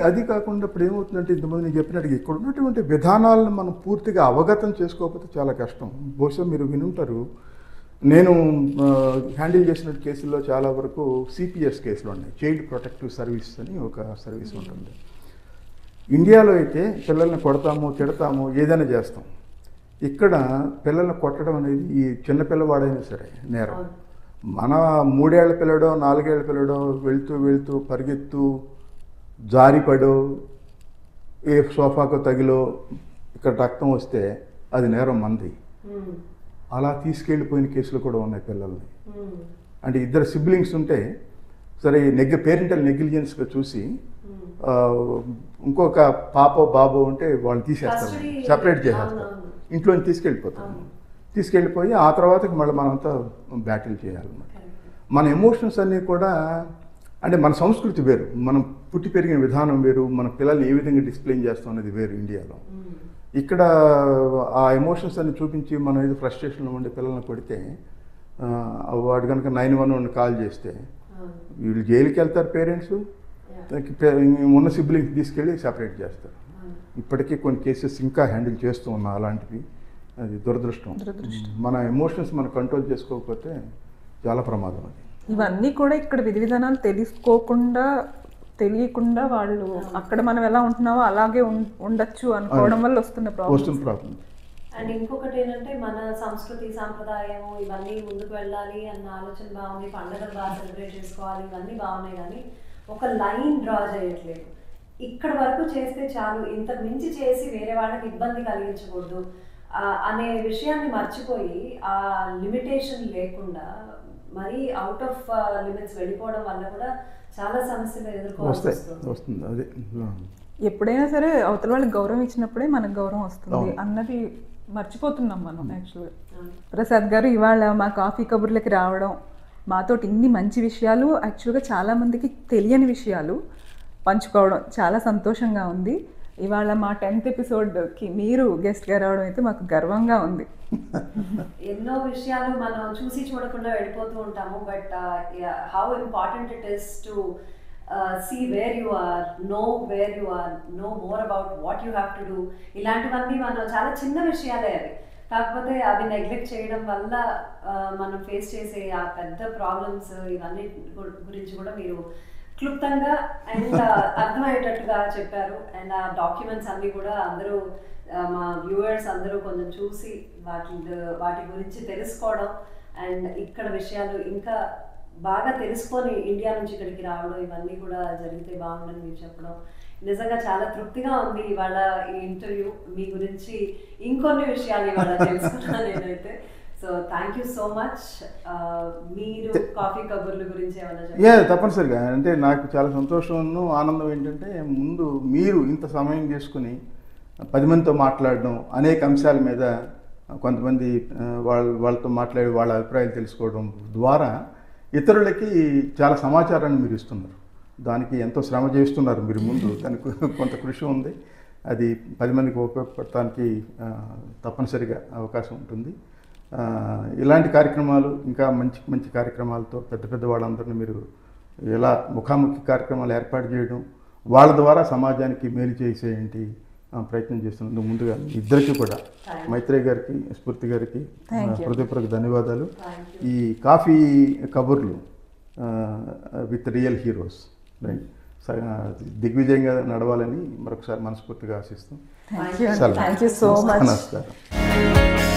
అది కాకుండా ఇప్పుడు ఏమవుతుందంటే ఇంతమంది నేను చెప్పినట్టుగా ఇక్కడ ఉన్నటువంటి విధానాలను మనం పూర్తిగా అవగతం చేసుకోకపోతే చాలా కష్టం. బహుశా మీరు వినుంటారు, నేను హ్యాండిల్ చేసిన కేసుల్లో చాలా వరకు సిపిఎస్ కేసులు ఉన్నాయి. చైల్డ్ ప్రొటెక్టివ్ సర్వీస్ అని ఒక సర్వీస్ ఉంటుంది. ఇండియాలో అయితే పిల్లల్ని కొడతాము, తిడతాము, ఏదైనా చేస్తాం. ఇక్కడ పిల్లల్ని కొట్టడం అనేది ఈ చిన్నపిల్లవాడైనా సరే నేరం. మన 3 ఏళ్ల పిల్లడో 4 ఏళ్ల పిల్లడో వెళ్తూ పరిగెత్తు జారిపడో ఏ సోఫాకు తగిలో ఇక్కడ రక్తం వస్తే అది నేరం మంది. అలా తీసుకెళ్ళిపోయిన కేసులు కూడా ఉన్నాయి పిల్లల్ని. అంటే 2 సిబ్లింగ్స్ ఉంటే సరే పేరెంటల్ నెగ్లిజెన్స్గా చూసి ఇంకొక పాపో బాబో ఉంటే వాళ్ళు తీసేస్తారు, సెపరేట్ చేసేస్తారు, ఇంట్లోని తీసుకెళ్ళిపోయి ఆ తర్వాత మళ్ళీ మనంతా బ్యాటిల్ చేయాలన్నమాట. మన ఎమోషన్స్ అన్నీ కూడా అంటే మన సంస్కృతి వేరు, మనం పుట్టి పెరిగిన విధానం వేరు, మన పిల్లల్ని ఏ విధంగా డిస్ప్లే చేస్తాం అనేది వేరు ఇండియాలో. ఇక్కడ ఆ ఎమోషన్స్ అన్ని చూపించి మనం ఏదో ఫ్రస్ట్రేషన్లో ఉండే పిల్లల్ని కొడితే వాడు కనుక 911 కాల్ చేస్తే వీళ్ళు జైలుకి వెళ్తారు పేరెంట్స్, ఉన్న సిబ్లింగ్స్ తీసుకెళ్ళి సెపరేట్ చేస్తారు. ఇప్పటికీ కొన్ని కేసెస్ ఇంకా హ్యాండిల్ చేస్తూ ఉన్నాం అలాంటివి. అది దురదృష్టం. మన ఎమోషన్స్ మనం కంట్రోల్ చేసుకోకపోతే చాలా ప్రమాదం. అది ఇవన్నీ కూడా ఇక్కడ విధి విధానాలు తెలియకుండా వాళ్ళు అక్కడ మనం ఎలా ఉంటున్నామో అలాగే ఉండొచ్చు అనుకోవడం వల్ల వస్తున్న ప్రాబ్లం. అండ్ ఇంకొకటి ఏంటంటే మన సంస్కృతి సాంప్రదాయం ఇవన్నీ ముందుకు వెళ్ళాలి అన్న ఆలోచన బాగుంది, పండుగలు బాగా సెలబ్రేట్ చేసుకోవాలి, ఇవన్నీ బాగున్నాయి. కానీ ఒక లైన్ డ్రా చేయట్లేదు. ఇక్కడ వరకు చేస్తే చాలు, ఇంతకు మించి చేసి వేరే వాళ్ళకి ఇబ్బంది కలిగించకూడదు అనే విషయాన్ని మర్చిపోయి ఆ లిమిటేషన్ లేకుండా మరీ అవుట్ ఆఫ్ లిమిట్స్ వెళ్ళిపోవడం వల్ల కూడా చాలా సమస్యలు ఎదుర్కోవాల్సి వస్తుంది. అదే ఎప్పుడైనా సరే అవతల వాళ్ళకి గౌరవం ఇచ్చినప్పుడే మనకు గౌరవం వస్తుంది అన్నది మర్చిపోతున్నాం మనం యాక్చువల్గా. ప్రసాద్ గారు ఇవాళ మా కాఫీ కబుర్లకి రావడం, మాతోటి ఇన్ని మంచి విషయాలు, యాక్చువల్గా చాలామందికి తెలియని విషయాలు పంచుకోవడం చాలా సంతోషంగా ఉంది. ఇవాళ మా 10th ఎపిసోడ్కి మీరు గెస్ట్గా రావడం అయితే మాకు గర్వంగా ఉంది. ఎన్నో విషయాలు మనం చూసి చూడకుండా వెళ్ళిపోతూ ఉంటాము, but how important it is to see where you are, know where you are, know more about what you have to do. ఇలాంటివన్నీ మనం చాలా చిన్న విషయాలే అవి, కాకపోతే అవి నెగ్లెక్ట్ చేయడం వల్ల మనం ఫేస్ చేసే ఆ పెద్ద ప్రాబ్లమ్స్ ఇవన్నీ గురించి కూడా మీరు క్లుప్తంగా అండ్ అర్థమయ్యేటట్టుగా చెప్పారు. అండ్ ఆ డాక్యుమెంట్స్ అన్నీ కూడా అందరూ మా వ్యూవర్స్ అందరూ కొంచెం చూసి వాటి గురించి తెలుసుకోవడం అండ్ ఇక్కడ విషయాలు ఇంకా బాగా తెలుసుకొని ఇండియా నుంచి ఇక్కడికి రావడం ఇవన్నీ కూడా జరిగితే బాగుందని మీరు చెప్పడం నిజంగా చాలా తృప్తిగా ఉంది. ఇవాళ ఈ ఇంటర్వ్యూ మీ గురించి ఇంకొన్ని విషయాలు ఇవాళ తెలుసుకున్నాను నేనైతే. So thank you so much. మీరు కాఫీ కబుర్ల గురించి ఏమన్నా తప్పనిసరిగా అంటే నాకు చాలా సంతోషం ఆనందం ఏంటంటే ముందు మీరు ఇంత సమయం చేసుకుని 10 మందితో మాట్లాడడం, అనేక అంశాల మీద కొంతమంది వాళ్ళతో మాట్లాడి వాళ్ళ అభిప్రాయాలు తెలుసుకోవడం ద్వారా ఇతరులకి చాలా సమాచారాన్ని మీరు ఇస్తున్నారు. దానికి ఎంతో శ్రమ చేస్తున్నారు మీరు ముందు, దానికి కొంత కృషి ఉంది. అది 10 మందికి ఉపయోగపడటానికి తప్పనిసరిగా అవకాశం ఉంటుంది. ఇలాంటి కార్యక్రమాలు ఇంకా మంచి మంచి కార్యక్రమాలతో పెద్ద వాళ్ళందరినీ మీరు ఎలా ముఖాముఖి కార్యక్రమాలు ఏర్పాటు చేయడం, వాళ్ళ ద్వారా సమాజానికి మేలు చేసేంటి ప్రయత్నం చేస్తున్నందుకు ముందుగా ఇద్దరికి కూడా, మైత్రేయి గారికి, స్ఫూర్తి గారికి హృదయపూర్వక ధన్యవాదాలు. ఈ కాఫీ కబుర్లు విత్ రియల్ హీరోస్ దిగ్విజయంగా నడవాలని మరొకసారి మనస్ఫూర్తిగా ఆశిస్తాం. Thank you so much. నమస్కారం.